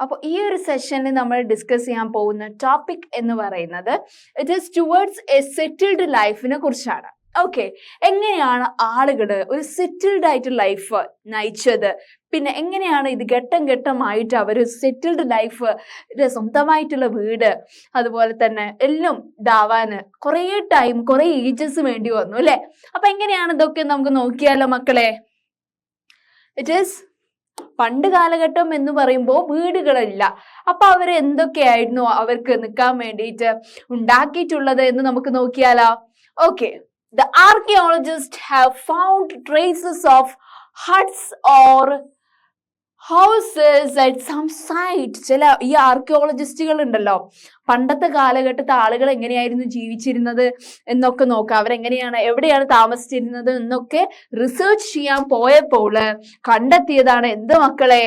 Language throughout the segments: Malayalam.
അപ്പോൾ ഈ ഒരു സെഷനിൽ നമ്മൾ ഡിസ്കസ് ചെയ്യാൻ പോകുന്ന ടോപ്പിക് എന്ന് പറയുന്നത് it is towards A settled ലൈഫിനെ കുറിച്ചാണ്. ഓക്കെ, എങ്ങനെയാണ് ആളുകൾ ഒരു സെറ്റിൽഡ് ആയിട്ട് ലൈഫ് നയിച്ചത്, പിന്നെ എങ്ങനെയാണ് ഇത് ഘട്ടം ഘട്ടമായിട്ട് അവർ സെറ്റിൽഡ് ലൈഫ്, സ്വന്തമായിട്ടുള്ള വീട്, അതുപോലെ തന്നെ എല്ലാം ഇതാവാന് കുറേ ടൈം കുറേ ഏജസ് വേണ്ടി വന്നു അല്ലെ. അപ്പൊ എങ്ങനെയാണ് ഇതൊക്കെ നമുക്ക് നോക്കിയാലോ മക്കളെ. ഇറ്റ് ഈസ് പണ്ട് കാലഘട്ടം എന്ന് പറയുമ്പോൾ വീടുകളില്ല. അപ്പൊ അവർ എന്തൊക്കെയായിരുന്നു അവർക്ക് നിൽക്കാൻ വേണ്ടിയിട്ട് ഉണ്ടാക്കിയിട്ടുള്ളത് എന്ന് നമുക്ക് നോക്കിയാലോ. Okay, the archaeologists have found traces of huts or houses at some site. ചില ഈ ആർക്കിയോളജിസ്റ്റുകൾ ഉണ്ടല്ലോ, പണ്ടത്തെ കാലഘട്ടത്തെ ആളുകൾ എങ്ങനെയായിരുന്നു ജീവിച്ചിരുന്നത് എന്നൊക്കെ നോക്കാം, അവരെങ്ങനെയാണ് എവിടെയാണ് താമസിച്ചിരുന്നത് എന്നൊക്കെ റിസർച്ച് ചെയ്യാൻ പോയപ്പോൾ കണ്ടെത്തിയതാണ് എന്ത് മക്കളെ,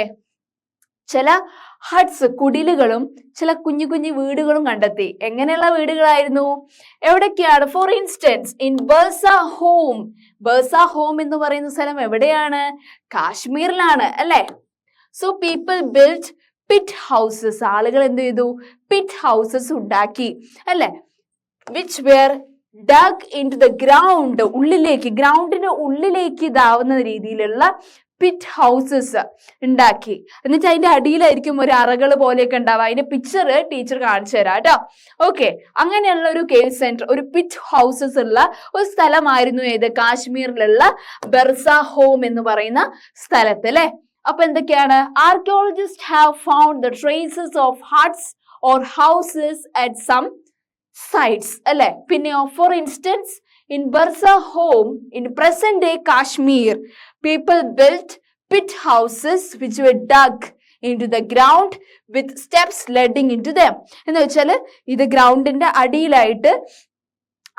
ചില ഹട്ട്സ് കുടിലുകളും ചില കുഞ്ഞു കുഞ്ഞു വീടുകളും കണ്ടെത്തി. എങ്ങനെയുള്ള വീടുകളായിരുന്നു, എവിടൊക്കെയാണ്? For instance in Burzahom. Burzahom എന്ന് പറയുന്ന സ്ഥലം എവിടെയാണ്? കാശ്മീരിലാണ് അല്ലെ. So people build pit houses. ആളുകൾ എന്ത് ചെയ്തു? പിറ്റ് ഹൗസസ് ഉണ്ടാക്കി അല്ലെ. Which were dug into the ground. ഉള്ളിലേക്ക്, ഗ്രൗണ്ടിന്റെ ഉള്ളിലേക്ക് ഇതാവുന്ന രീതിയിലുള്ള പിറ്റ് ഹൗസസ് ഉണ്ടാക്കി. എന്നിട്ട് അതിന്റെ അടിയിലായിരിക്കും ഒരു അറകൾ പോലെയൊക്കെ ഉണ്ടാവുക. അതിന്റെ പിക്ചർ ടീച്ചർ കാണിച്ചു തരാം കേട്ടോ. ഓക്കെ, അങ്ങനെയുള്ള ഒരു കേവ് സെന്റർ, ഒരു പിറ്റ് ഹൗസസ് ഉള്ള ഒരു സ്ഥലമായിരുന്നു ഏത്? കാശ്മീരിലുള്ള ബർസ ഹോം എന്ന് പറയുന്ന സ്ഥലത്ത് അല്ലെ. അപ്പൊ എന്തൊക്കെയാണ്? Archaeologist have found the traces of huts or houses at some sites അല്ലെ. പിന്നെയോ, for instance in Bursa home in present day Kashmir, people built pit houses which were dug into the ground with steps leading into them. എന്ന് വെച്ചാൽ ഇത് ഗ്രൗണ്ടിന്റെ അടിയിലായിട്ട്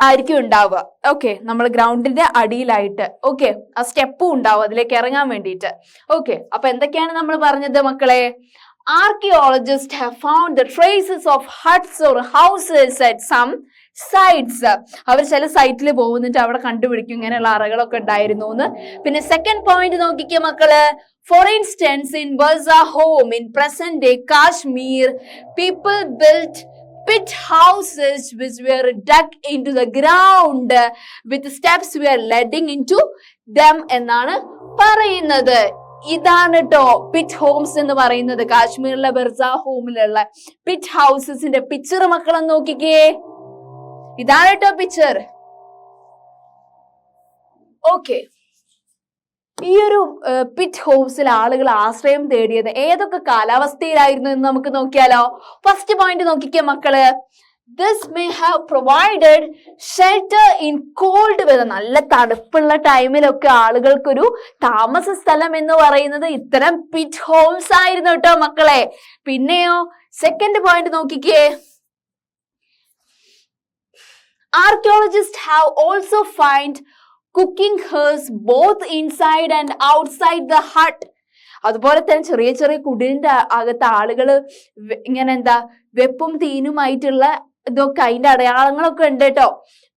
ആയിരിക്കും ഉണ്ടാവുക. ഓക്കെ, നമ്മൾ ഗ്രൗണ്ടിന്റെ അടിയിലായിട്ട് ഓക്കെ ആ സ്റ്റെപ്പും ഉണ്ടാവും അതിലേക്ക് ഇറങ്ങാൻ വേണ്ടിയിട്ട്. ഓക്കെ, അപ്പൊ എന്തൊക്കെയാണ് നമ്മൾ പറഞ്ഞത് മക്കളെ? Archaeologists have found the traces of huts or houses at some sites. അവർ ചില സൈറ്റിൽ പോകുന്നിട്ട് അവിടെ കണ്ടുപിടിക്കും ഇങ്ങനെയുള്ള അറകളൊക്കെ ഉണ്ടായിരുന്നു എന്ന്. പിന്നെ സെക്കൻഡ് പോയിന്റ് നോക്കിക്കേ മക്കള്. Four instance in Bursa home in present day Kashmir, people build pit houses which were dug into the ground with steps were leading into them എന്നാണ് പറയുന്നത്. ഇതാണ് ട്ടോ പിറ്റ് ഹോംസ് എന്ന് പറയുന്നത്. കാശ്മീരിലെ ബർസ ഹോമിലുള്ള പിറ്റ് ഹൗസസിന്റെ പിക്ചർ മക്കളെന്ന് നോക്കിക്കേ. ഇതാണ് ട്ടോ പിക്ചർ. ഓക്കെ, ഈ ഒരു പിറ്റ് ഹൗസിൽ ആളുകൾ ആശ്രയം തേടിയത് ഏതൊക്കെ കാലാവസ്ഥയിലായിരുന്നു എന്ന് നമുക്ക് നോക്കിയാലോ. ഫസ്റ്റ് പോയിന്റ് നോക്കിക്കേ മക്കള്. This may have provided shelter in cold weather. നല്ല തണുപ്പുള്ള ടൈമിലൊക്കെ ആളുകൾക്കൊരു താമസ സ്ഥലം എന്ന് പറയുന്നത് ഇത്തരം പിറ്റ് ഹോംസ് ആയിരുന്നു കേട്ടോ മക്കളെ. പിന്നെയോ സെക്കൻഡ് പോയിന്റ് നോക്കിക്കേ. Archaeologists have also find cooking hearths both inside and outside the hut. അതുപോലെ തന്നെ ചെറിയ ചെറിയ കുടിലിന്റെ അകത്ത് ആളുകൾ ഇങ്ങനെ എന്താ വെപ്പും തീനുമായിട്ടുള്ള ഇതൊക്കെ അതിന്റെ അടയാളങ്ങളൊക്കെ ഉണ്ട് കേട്ടോ.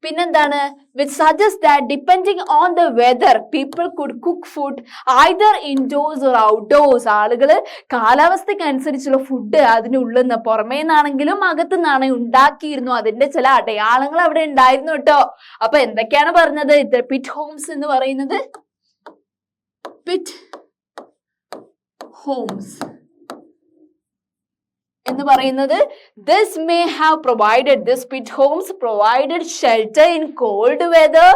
പിന്നെന്താണ്? which suggests that depending on the weather people could cook food either indoors or outdoors. ആളുകള് കാലാവസ്ഥയ്ക്ക് അനുസരിച്ചുള്ള ഫുഡ് അതിനുള്ളിൽ നിന്ന് പുറമേ നിന്നാണെങ്കിലും അകത്തു നിന്നാണെങ്കിലും ഉണ്ടാക്കിയിരുന്നു. അതിന്റെ ചില അടയാളങ്ങൾ അവിടെ ഉണ്ടായിരുന്നു കേട്ടോ. അപ്പൊ എന്തൊക്കെയാണ് പറഞ്ഞത്? പിറ്റ് ഹോംസ് എന്ന് പറയുന്നത്, പിറ്റ് ഹോംസ് എന്ന് പറയുന്നത് this may have provided, this pit homes provided shelter in cold weather,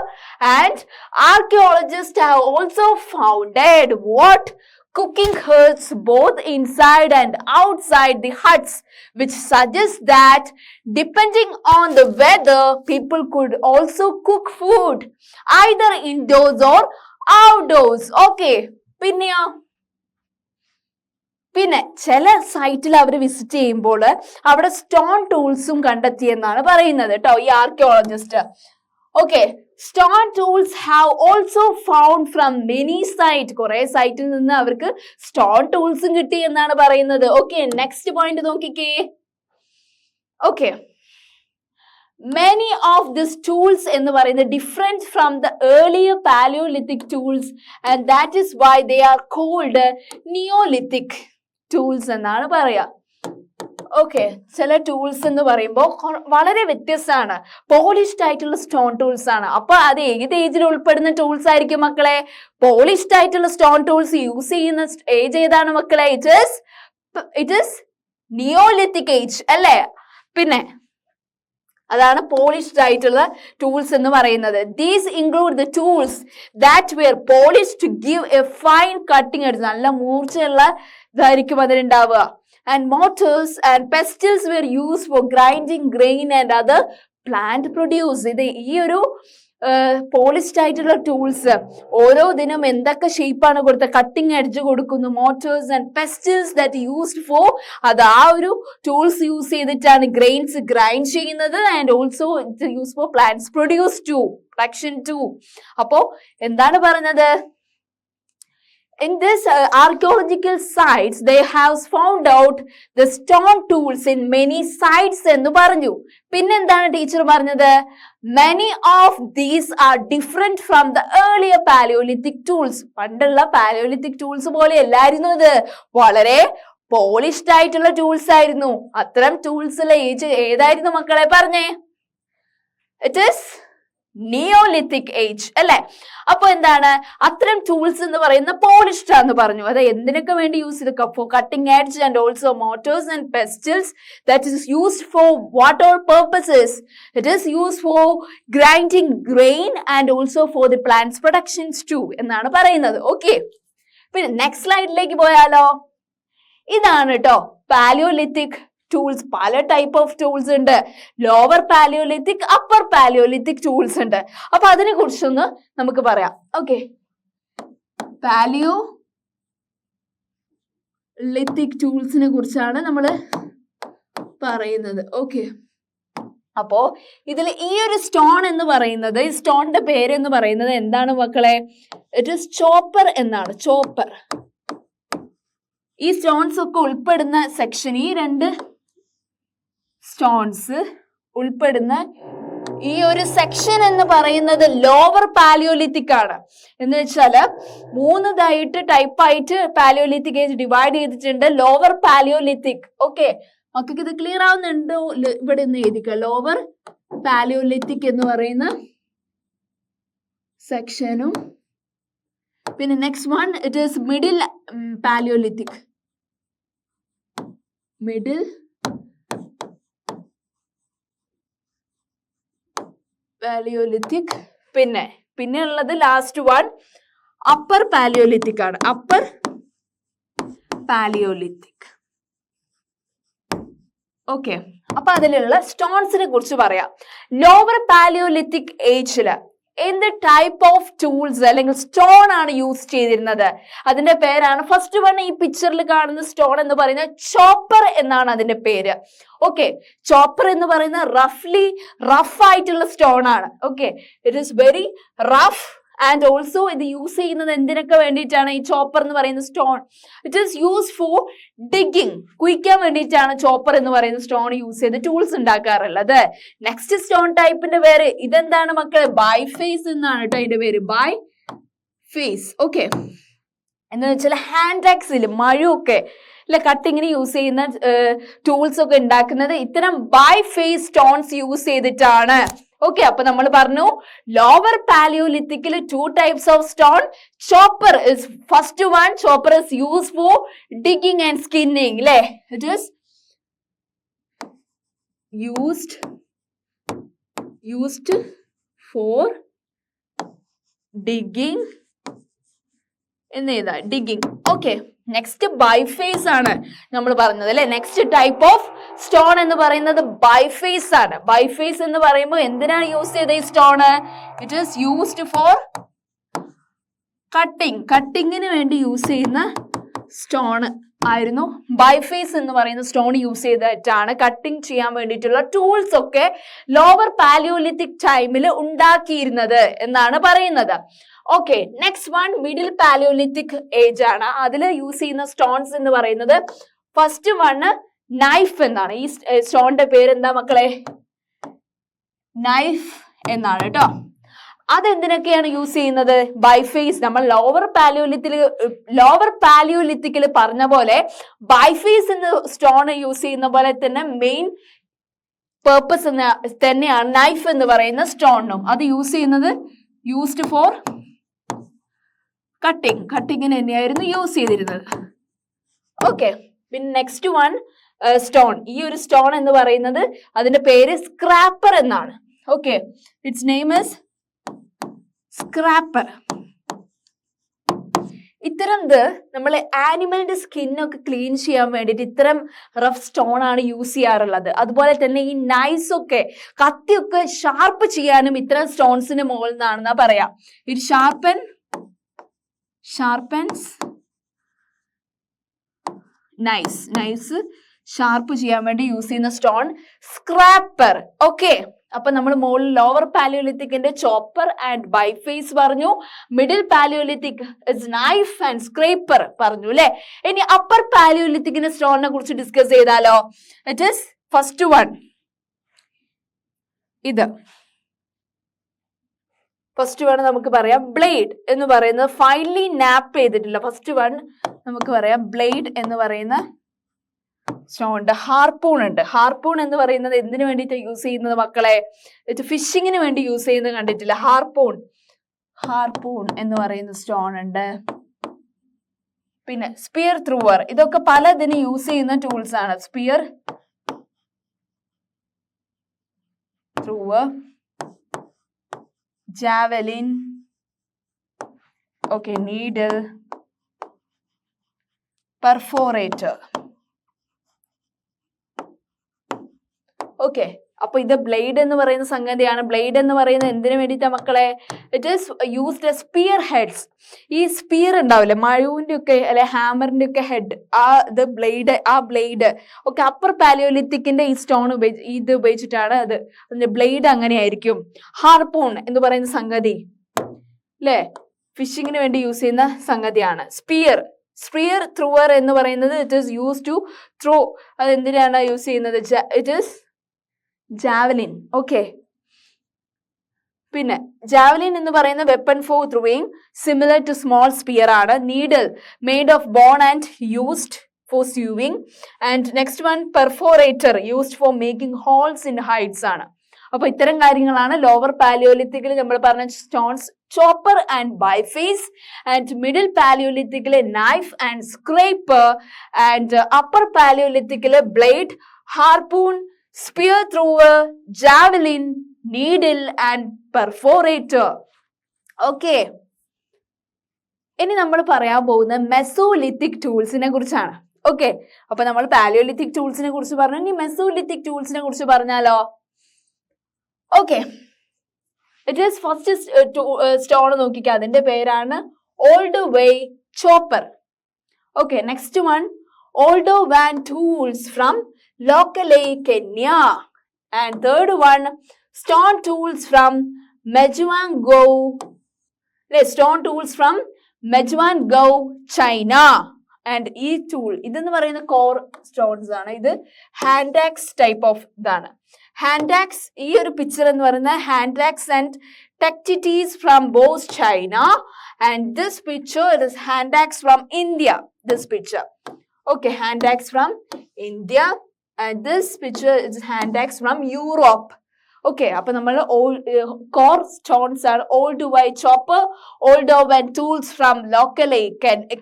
and archaeologists have also founded what? Cooking hearths both inside and outside the huts, which suggests that depending on the weather people could also cook food either indoors or outdoors. Okay, പിന്നെ ചില സൈറ്റിൽ അവർ വിസിറ്റ് ചെയ്യുമ്പോൾ അവിടെ സ്റ്റോൺ ടൂൾസും കണ്ടെത്തിയെന്നാണ് പറയുന്നത് കേട്ടോ ഈ archaeologist. Okay, stone tools have also found from many site. കുറെ സൈറ്റിൽ നിന്ന് അവർക്ക് സ്റ്റോൺ ടൂൾസും കിട്ടി എന്നാണ് പറയുന്നത്. ഓക്കെ, നെക്സ്റ്റ് പോയിന്റ് നോക്കിക്കേ. Okay, many of these tools എന്ന് പറയുന്നത് different from the earlier Paleolithic tools, and that is why they are called Neolithic tools എന്നാണ് പറയാ. ഓക്കെ, ചില ടൂൾസ് എന്ന് പറയുമ്പോൾ വളരെ വ്യത്യസ്തമാണ്. പോളിഷ്ഡ് ആയിട്ടുള്ള സ്റ്റോൺ ടൂൾസ് ആണ്. അപ്പൊ അത് ഏത് ഏജിൽ ഉൾപ്പെടുന്ന ടൂൾസ് ആയിരിക്കും മക്കളെ? പോളിഷ്ഡ് ആയിട്ടുള്ള സ്റ്റോൺ ടൂൾസ് യൂസ് ചെയ്യുന്ന ഏജ് ഏതാണ് മക്കളെ? ഇറ്റ് ഇസ് നിയോലിത്തിക് ഏജ് അല്ലേ? പിന്നെ അതാണ് പോളിഷ്ഡ് ആയിട്ടുള്ള ടൂൾസ് എന്ന് പറയുന്നത്. These include the tools that were polished to give a fine cutting edge. നല്ല മൂർച്ചയുള്ള ഇതായിരിക്കും അതിനുണ്ടാവുക. And mortars and pestles were used for grinding grain and other plant produce. ഇത് ഈ ഒരു പോളിഷ്ഡ് ആയിട്ടുള്ള ടൂൾസ് ഓരോ ദിനം എന്തൊക്കെ ഷേപ്പാണ് കൊടുത്ത, കട്ടിങ് എഡ്ജ് കൊടുക്കുന്നു. Mortars and pestles that used for, അത് ആ ഒരു ടൂൾസ് യൂസ് ചെയ്തിട്ടാണ് ഗ്രെയിൻസ് ഗ്രൈൻഡ് ചെയ്യുന്നത്. And also it use for plants produce to, production to. അപ്പോ എന്താണ് പറഞ്ഞത്? In this archaeological sites, they have found out the stone tools in many sites എന്ന് പറഞ്ഞു. പിന്നെന്താണ് ടീച്ചർ പറഞ്ഞത്? Many of these are different from the earlier Paleolithic tools. പണ്ടുള്ള പാലിയോലിത്തിക് ടൂൾസ് പോലെ അല്ലായിരുന്നു ഇത്. വളരെ പോളിഷ്ഡ് ആയിട്ടുള്ള ടൂൾസ് ആയിരുന്നു. അത്തരം ടൂൾസിലെ ഏജ് ഏതായിരുന്നു മക്കളെ പറഞ്ഞേ? It is നിയോലിത്തിക് ഏജ് അല്ലെ? അപ്പൊ എന്താണ് അത്തരം ടൂൾസ് എന്ന് പറയുന്ന പോളിഷ്ഡ് ആണെന്ന് പറഞ്ഞു. അത് എന്തിനൊക്കെ വേണ്ടി യൂസ് ചെയ്ത്? For cutting edge and also mortars and pestles. That is used for what all purposes? It is used for grinding grain and also for the plants productions to എന്നാണ് പറയുന്നത്. ഓക്കെ, പിന്നെ നെക്സ്റ്റ് സ്ലൈഡിലേക്ക് പോയാലോ? ഇതാണ് കേട്ടോ പാലിയോലിത്തിക് ടൂൾസ്. പല ടൈപ്പ് ഓഫ് ടൂൾസ് ഉണ്ട്. Lower palaeolithic, upper palaeolithic tools ഉണ്ട്. അപ്പൊ അതിനെ കുറിച്ചൊന്ന് നമുക്ക് പറയാം. ഓക്കെ, പാലിയോലിത്തിക് ടൂൾസിനെ കുറിച്ചാണ് നമ്മൾ പറയുന്നത്. ഓക്കെ, അപ്പോ ഇതിൽ ഈ ഒരു സ്റ്റോൺ എന്ന് പറയുന്നത്, ഈ സ്റ്റോണിന്റെ പേര് എന്ന് പറയുന്നത് എന്താണ് മക്കളെ? ഇറ്റ് ഈസ് ചോപ്പർ എന്നാണ്. ചോപ്പർ. ഈ സ്റ്റോൺസ് ഒക്കെ ഉൾപ്പെടുന്ന സെക്ഷൻ, ഈ രണ്ട് സ്റ്റോൺസ് ഉൾപ്പെടുന്ന ഈ ഒരു സെക്ഷൻ എന്ന് പറയുന്നത് ലോവർ പാലിയോലിത്തിക് ആണ്. എന്ന് വെച്ചാല് മൂന്നതായിട്ട് ടൈപ്പായിട്ട് പാലിയോലിത്തിക് ഏജ് ഡിവൈഡ് ചെയ്തിട്ടുണ്ട്. Lower palaeolithic. ഓക്കെ, മക്കൾക്ക് ഇത് ക്ലിയർ ആവുന്നുണ്ടോ? ഇവിടെ നിന്ന് എഴുതിക്കുക. ലോവർ പാലിയോലിത്തിക് എന്ന് പറയുന്ന സെക്ഷനും പിന്നെ next one it is middle palaeolithic. Middle palaeolithic. പിന്നെ ഉള്ളത് ലാസ്റ്റ് വൺ അപ്പർ പാലിയോലിത്തിക് ആണ്. Upper palaeolithic. ഓക്കെ, അപ്പൊ അതിലുള്ള സ്റ്റോൺസിനെ കുറിച്ച് പറയാം. ലോവർ പാലിയോലിത്തിക് ഏജില് എന്ത് ടൈപ്പ് ഓഫ് ടൂൾസ് അല്ലെങ്കിൽ സ്റ്റോൺ ആണ് യൂസ് ചെയ്തിരുന്നത്? അതിന്റെ പേരാണ് ഫസ്റ്റ് വൺ ഈ പിക്ചറിൽ കാണുന്ന സ്റ്റോൺ എന്ന് പറയുന്നത് ചോപ്പർ എന്നാണ് അതിന്റെ പേര്. ഓക്കെ, ചോപ്പർ എന്ന് പറയുന്ന റഫ് ആയിട്ടുള്ള സ്റ്റോൺ ആണ്. Okay, it is very rough and also ഇത് യൂസ് ചെയ്യുന്നത് എന്തിനൊക്കെ വേണ്ടിയിട്ടാണ്? ഈ ചോപ്പർ എന്ന് പറയുന്ന stone it is use for digging. കുഴിക്കാൻ വേണ്ടിയിട്ടാണ് ചോപ്പർ എന്ന് പറയുന്ന സ്റ്റോൺ യൂസ് ചെയ്ത് ടൂൾസ് ഉണ്ടാക്കാറുള്ളത്. നെക്സ്റ്റ് സ്റ്റോൺ ടൈപ്പിന്റെ പേര് ഇതെന്താണ് മക്കളെ? ബൈഫേസ് എന്നാണ് കേട്ടോ ഇതിന്റെ പേര്. ബൈഫേസ്. ഓക്കെ, എന്ന് വെച്ചാൽ ഹാൻഡ് ആക്സിൽ മഴയൊക്കെ അല്ലെ കട്ടിങ്ങിന് യൂസ് ചെയ്യുന്ന ടൂൾസ് ഒക്കെ ഉണ്ടാക്കുന്നത് ഇത്തരം ബൈഫേസ് സ്റ്റോൺസ് യൂസ് ചെയ്തിട്ടാണ്. ഓക്കെ, അപ്പൊ നമ്മൾ പറഞ്ഞു ലോവർ പാലിയോലിത്തിക്കിൽ two types of stone. Chopper is first one. Chopper is use for digging and skinning അല്ലെ? It is used for digging എന്നേതാ? ഡിഗിങ്. ഓക്കെ, നെക്സ്റ്റ് ബൈഫേസ് ആണ് നമ്മൾ പറഞ്ഞത് അല്ലെ? നെക്സ്റ്റ് ടൈപ്പ് ഓഫ് സ്റ്റോൺ എന്ന് പറയുന്നത് ബൈഫേസ് ആണ്. ബൈഫേസ് എന്ന് പറയുമ്പോൾ എന്തിനാണ് യൂസ് ചെയ്ത ഈ stone? It is used for കട്ടിങ്ങിന് വേണ്ടി യൂസ് ചെയ്യുന്ന സ്റ്റോൺ ആയിരുന്നു. ബൈഫേസ് എന്ന് പറയുന്ന സ്റ്റോൺ യൂസ് ചെയ്തിട്ടാണ് കട്ടിങ് ചെയ്യാൻ വേണ്ടിയിട്ടുള്ള ടൂൾസ് ഒക്കെ ലോവർ പാലിയോലിത്തിക് ടൈമിൽ ഉണ്ടാക്കിയിരുന്നത് എന്നാണ് പറയുന്നത്. Okay, next one middle palaeolithic age ആണ്. അതിൽ യൂസ് ചെയ്യുന്ന സ്റ്റോൺസ് എന്ന് പറയുന്നത് ഫസ്റ്റ് വണ് നൈഫ് എന്നാണ്. ഈ സ്റ്റോണിന്റെ പേര് എന്താ മക്കളെ? നൈഫ് എന്നാണ് കേട്ടോ. അതെന്തിനൊക്കെയാണ് യൂസ് ചെയ്യുന്നത്? ബൈഫേസ്. നമ്മൾ ലോവർ പാലിയോലിത്തിക്കിൽ പറഞ്ഞ പോലെ ബൈഫേസ് എന്ന സ്റ്റോൺ യൂസ് ചെയ്യുന്ന പോലെ തന്നെ മെയിൻ പേർപ്പസ് തന്നെയാണ് നൈഫ് എന്ന് പറയുന്ന സ്റ്റോണിനും. അത് യൂസ് ചെയ്യുന്നത് യൂസ്ഡ് ഫോർ കട്ടിങ്ങിന് തന്നെയായിരുന്നു യൂസ് ചെയ്തിരുന്നത്. ഓക്കെ, പിന്നെ നെക്സ്റ്റ് വൺ സ്റ്റോൺ. ഈ ഒരു സ്റ്റോൺ എന്ന് പറയുന്നത് അതിന്റെ പേര് സ്ക്രാപ്പർ എന്നാണ്. Okay, it's name is scraper. ഇത്തരം നമ്മൾ ആനിമലിന്റെ സ്കിന്നൊക്കെ ക്ലീൻ ചെയ്യാൻ വേണ്ടിയിട്ട് ഇത്തരം റഫ് സ്റ്റോൺ ആണ് യൂസ് ചെയ്യാറുള്ളത്. അതുപോലെ തന്നെ ഈ നൈസ് ഒക്കെ കത്തിയൊക്കെ ഷാർപ്പ് ചെയ്യാനും ഇത്തരം സ്റ്റോൺസിന് മുകളിൽ നിന്നാണെന്നാ പറയാം. ഇറ്റ് ഷാർപ്പൻസ് നൈസ് ഷാർപ്പ് ചെയ്യാൻ വേണ്ടി യൂസ് ചെയ്യുന്ന സ്റ്റോൺ സ്ക്രാപ്പർ. ഓക്കെ, അപ്പൊ നമ്മൾ മുകളിൽ ലോവർ പാലിയോലിത്തിക്കിന്റെ ചോപ്പർ ആൻഡ് ബൈഫേസ് പറഞ്ഞു. Middle palaeolithic is knife and scraper പറഞ്ഞു അല്ലെ. ഇനി അപ്പർ പാലിയോലിത്തിക്കിന്റെ സ്റ്റോണിനെ കുറിച്ച് ഡിസ്കസ് ചെയ്താലോ? It is first one. First one നമുക്ക് പറയാം ബ്ലേഡ് എന്ന് പറയുന്നത് ഫൈനലി നാപ്പ് ചെയ്തിട്ടില്ല. ഫസ്റ്റ് വൺ നമുക്ക് പറയാം ബ്ലേഡ് എന്ന് പറയുന്ന സ്റ്റോൺ. ഹാർപൂൺ ഉണ്ട്. ഹാർപൂൺ എന്ന് പറയുന്നത് എന്തിനു വേണ്ടിയിട്ട് യൂസ് ചെയ്യുന്നത് മക്കളെ? ഫിഷിങ്ങിന് വേണ്ടി യൂസ് ചെയ്യുന്നത് കണ്ടിട്ടില്ല? ഹാർപൂൺ എന്ന് പറയുന്ന സ്റ്റോൺ ഉണ്ട്. പിന്നെ സ്പിയർ ത്രൂവർ. ഇതൊക്കെ പലതിന് യൂസ് ചെയ്യുന്ന ടൂൾസ് ആണ്. Spear thrower, javelin, okay, needle, perforator. Okay, അപ്പൊ ഇത് ബ്ലേഡ് എന്ന് പറയുന്ന സംഗതിയാണ്. ബ്ലേഡ് എന്ന് പറയുന്നത് എന്തിനു വേണ്ടിയിട്ടാ മക്കളെ? It is used as spear heads. ഈ സ്പിയർ ഉണ്ടാവില്ലേ, മഴുവിന്റെ ഒക്കെ അല്ലെ ഹാമറിന്റെ ഒക്കെ ഹെഡ്, ആ ബ്ലേഡ് ഒക്കെ അപ്പർ പാലിയോലിത്തിക്കിന്റെ ഈ സ്റ്റോൺ ഇത് ഉപയോഗിച്ചിട്ടാണ് അതിന്റെ ബ്ലേഡ് അങ്ങനെയായിരിക്കും. ഹാർപൂൺ എന്ന് പറയുന്ന സംഗതി അല്ലെ, ഫിഷിങ്ങിന് വേണ്ടി യൂസ് ചെയ്യുന്ന സംഗതിയാണ്. സ്പിയർ ത്രൂവർ എന്ന് പറയുന്നത് it is use to throw. അത് എന്തിനാണ് യൂസ് ചെയ്യുന്നത്? It is javelin. ഓക്കെ, പിന്നെ ജാവലിൻ എന്ന് പറയുന്ന weapon for throwing, similar to small spear ആണ്. Needle made of bone and used for sewing. And next one perforator, used for making holes in heights ആണ്. അപ്പൊ ഇത്തരം കാര്യങ്ങളാണ് ലോവർ പാലിയോലിത്തിക്കിൽ നമ്മൾ പറഞ്ഞ stones. Chopper and biface. And middle പാലിയോലിത്തിക്കിലെ knife and scraper. And upper പാലിയോലിത്തിക്കിലെ blade, harpoon, spear thrower, javelin, needle and perforator. Okay, ഇനി നമ്മൾ പറയാൻ പോകുന്ന മെസോലിത്തിക് ടൂൾസിനെ കുറിച്ചാണ്. ഓക്കെ, അപ്പൊ നമ്മൾ പാലിയോലിത്തിക് ടൂൾസിനെ കുറിച്ച് പറഞ്ഞു. ഇനി മെസോലിത്തിക് ടൂൾസിനെ കുറിച്ച് പറഞ്ഞാലോ? Okay, it is first stone നോക്കിക്കുക, അതിന്റെ പേരാണ് old way chopper. Okay, next one Oldowan tools from Locally, Kenya. And third one, stone tools from Mejuangou. Stone tools from Mejuangou, China. And ഈ ടൂൾ ഇതെന്ന് പറയുന്ന കോർ സ്റ്റോൺസ് ആണ്. ഇത് ഹാൻഡ് ആക്സ് ടൈപ്പ് ഓഫ് ഇതാണ്. ഹാൻഡ് ആക്സ്, ഈ ഒരു പിക്ചർ എന്ന് പറയുന്നത് hand axe and tektites from Bose China. And this picture it is hand axe from India. This picture, okay, hand axe from India. And this picture is hand axe from Europe. Okay, അപ്പൊ നമ്മൾ core stones are old white chopper, old and tools from locally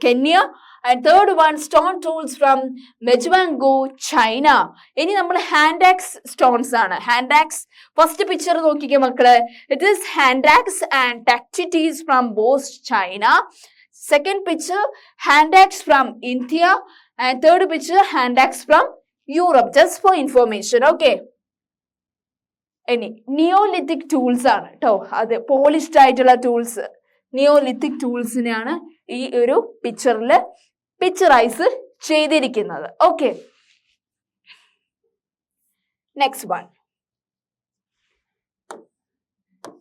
Kenya, and third one stone tools from Mejuangou, China. ഇനി നമ്മൾ hand axe stones ആണ്. hand axe first picture നോക്കിക്കേ മക്കളെ. It is hand axe and tactities from both China. Second picture hand axe from India, and third picture hand axe from Europe, just for information. Okay, ഇനി നിയോലിത്തിക് ടൂൾസ് ആണ് കേട്ടോ. അത് പോളിഷ്ഡ് ആയിട്ടുള്ള ടൂൾസ്, നിയോലിത്തിക് ടൂൾസിനെയാണ് ഈ ഒരു പിക്ചറിൽ പിക്ചറൈസ് ചെയ്തിരിക്കുന്നത്. Okay, next one,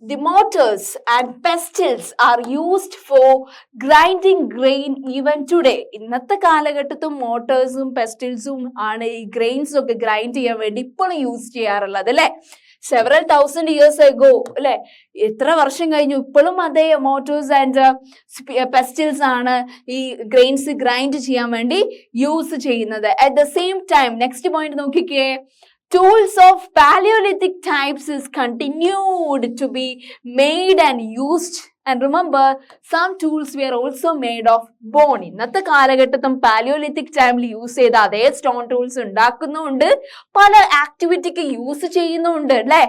the mortars and pestles are used for grinding grain even today. ഇന്നത്തെ കാലഘട്ടത്തും മോട്ടേഴ്സും പെസ്റ്റിൽസും ആണ് ഈ ഗ്രെയിൻസ് ഒക്കെ ഗ്രൈൻഡ് ചെയ്യാൻ വേണ്ടി ഇപ്പോഴും യൂസ് ചെയ്യാറുള്ളത് അല്ലെ. several thousand years ago, അല്ലെ, എത്ര വർഷം കഴിഞ്ഞു, ഇപ്പോഴും അതേ മോട്ടോഴ്സ് ആൻഡ് പെസ്റ്റിൽസ് ആണ് ഈ ഗ്രെയിൻസ് ഗ്രൈൻഡ് ചെയ്യാൻ വേണ്ടി യൂസ് ചെയ്യുന്നത്. At the same time next point നോക്കിക്കേ, tools of Paleolithic types is continued to be made and used. And remember, some tools were also made of bone. ഇന്നത്തെ കാലഘട്ടത്തും പാലിയോലിത്തിക് ടൈമിൽ യൂസ് ചെയ്ത അതേ സ്റ്റോൺ ടൂൾസ് ഉണ്ടാക്കുന്നുണ്ട്, പല ആക്ടിവിറ്റിക്ക് യൂസ് ചെയ്യുന്നുണ്ട് അല്ലേ.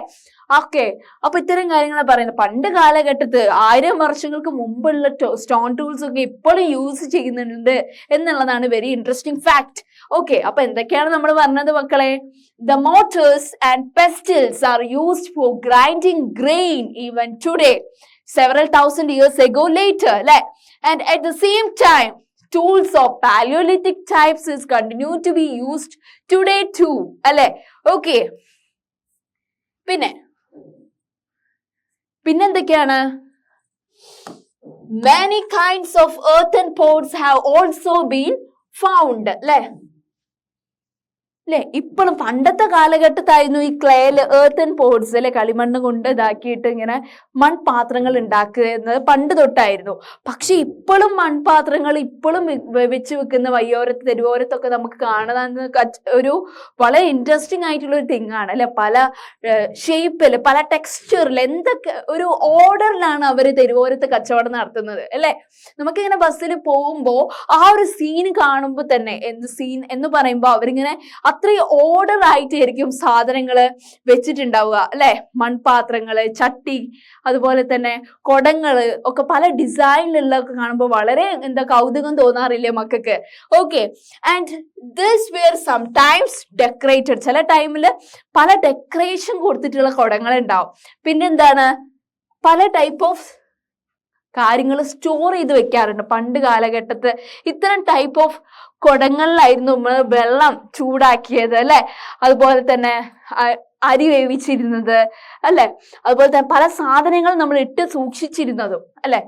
ഓക്കെ, അപ്പൊ ഇത്തരം കാര്യങ്ങളാണ് പറയുന്നത്. പണ്ട് കാലഘട്ടത്ത് 1000 വർഷങ്ങൾക്ക് മുമ്പുള്ള സ്റ്റോൺ ടൂൾസ് ഒക്കെ ഇപ്പോഴും യൂസ് ചെയ്യുന്നുണ്ട് എന്നുള്ളതാണ് വെരി ഇൻട്രസ്റ്റിംഗ് ഫാക്ട്. ഓക്കെ, അപ്പൊ എന്തൊക്കെയാണ് നമ്മൾ പറഞ്ഞത് മക്കളെ? The mortars and pestles are used for grinding grain even today, several thousand years ago later, and at the same time tools of Paleolithic types is continue to be used today too, അല്ലേ. Okay, പിന്നെന്തൊക്കെയാണ്? Many kinds of earthen pots have also been found, അല്ലേ. അല്ലെ, ഇപ്പോഴും പണ്ടത്തെ കാലഘട്ടത്തായിരുന്നു ഈ ക്ലേയിൽ ഏർത്തൻ പോട്ട്സ് അല്ലെ, കളിമണ്ണ് കൊണ്ട് ഇതാക്കിയിട്ട് ഇങ്ങനെ മൺപാത്രങ്ങൾ ഉണ്ടാക്കുന്നത് പണ്ട് തൊട്ടായിരുന്നു. പക്ഷെ ഇപ്പോഴും മൺപാത്രങ്ങൾ ഇപ്പോഴും വെച്ച് വെക്കുന്ന വയ്യോരത്ത് തെരുവോരത്തൊക്കെ നമുക്ക് കാണുന്ന ഒരു വളരെ ഇൻട്രസ്റ്റിംഗ് ആയിട്ടുള്ള ഒരു തിങ് ആണ് അല്ലെ. പല ഷേപ്പിൽ, പല ടെക്സ്ചറിൽ, എന്തൊക്കെ ഒരു ഓർഡറിലാണ് അവർ തെരുവോരത്ത് കച്ചവടം നടത്തുന്നത് അല്ലെ. നമുക്കിങ്ങനെ ബസ്സിൽ പോകുമ്പോൾ ആ ഒരു സീൻ കാണുമ്പോൾ തന്നെ, എന്ത് സീൻ എന്ന് പറയുമ്പോൾ അവരിങ്ങനെ അത്രയും ഓർഡർ ആയിട്ടായിരിക്കും സാധനങ്ങള് വെച്ചിട്ടുണ്ടാവുക അല്ലെ. മൺപാത്രങ്ങള്, ചട്ടി, അതുപോലെ തന്നെ കുടങ്ങള് ഒക്കെ പല ഡിസൈനിലുള്ളതൊക്കെ കാണുമ്പോൾ വളരെ കൗതുകം തോന്നാറില്ലേ മക്കൾക്ക്? Okay, and this were sometimes decorated. ചില ടൈമില് പല ഡെക്കറേഷൻ കൊടുത്തിട്ടുള്ള കുടങ്ങൾ ഉണ്ടാവും. പിന്നെന്താണ്, പല ടൈപ്പ് ഓഫ് കാര്യങ്ങൾ സ്റ്റോർ ചെയ്ത് വെക്കാറുണ്ട്. പണ്ട് കാലഘട്ടത്ത് ഇത്തരം ടൈപ്പ് ഓഫ് കുടങ്ങളിലായിരുന്നു നമ്മൾ വെള്ളം ചൂടാക്കിയത് അല്ലെ, അതുപോലെ തന്നെ അരി വേവിച്ചിരുന്നത് അല്ലെ, അതുപോലെ തന്നെ പല സാധനങ്ങൾ നമ്മൾ ഇട്ട് സൂക്ഷിച്ചിരുന്നതും അല്ലെ.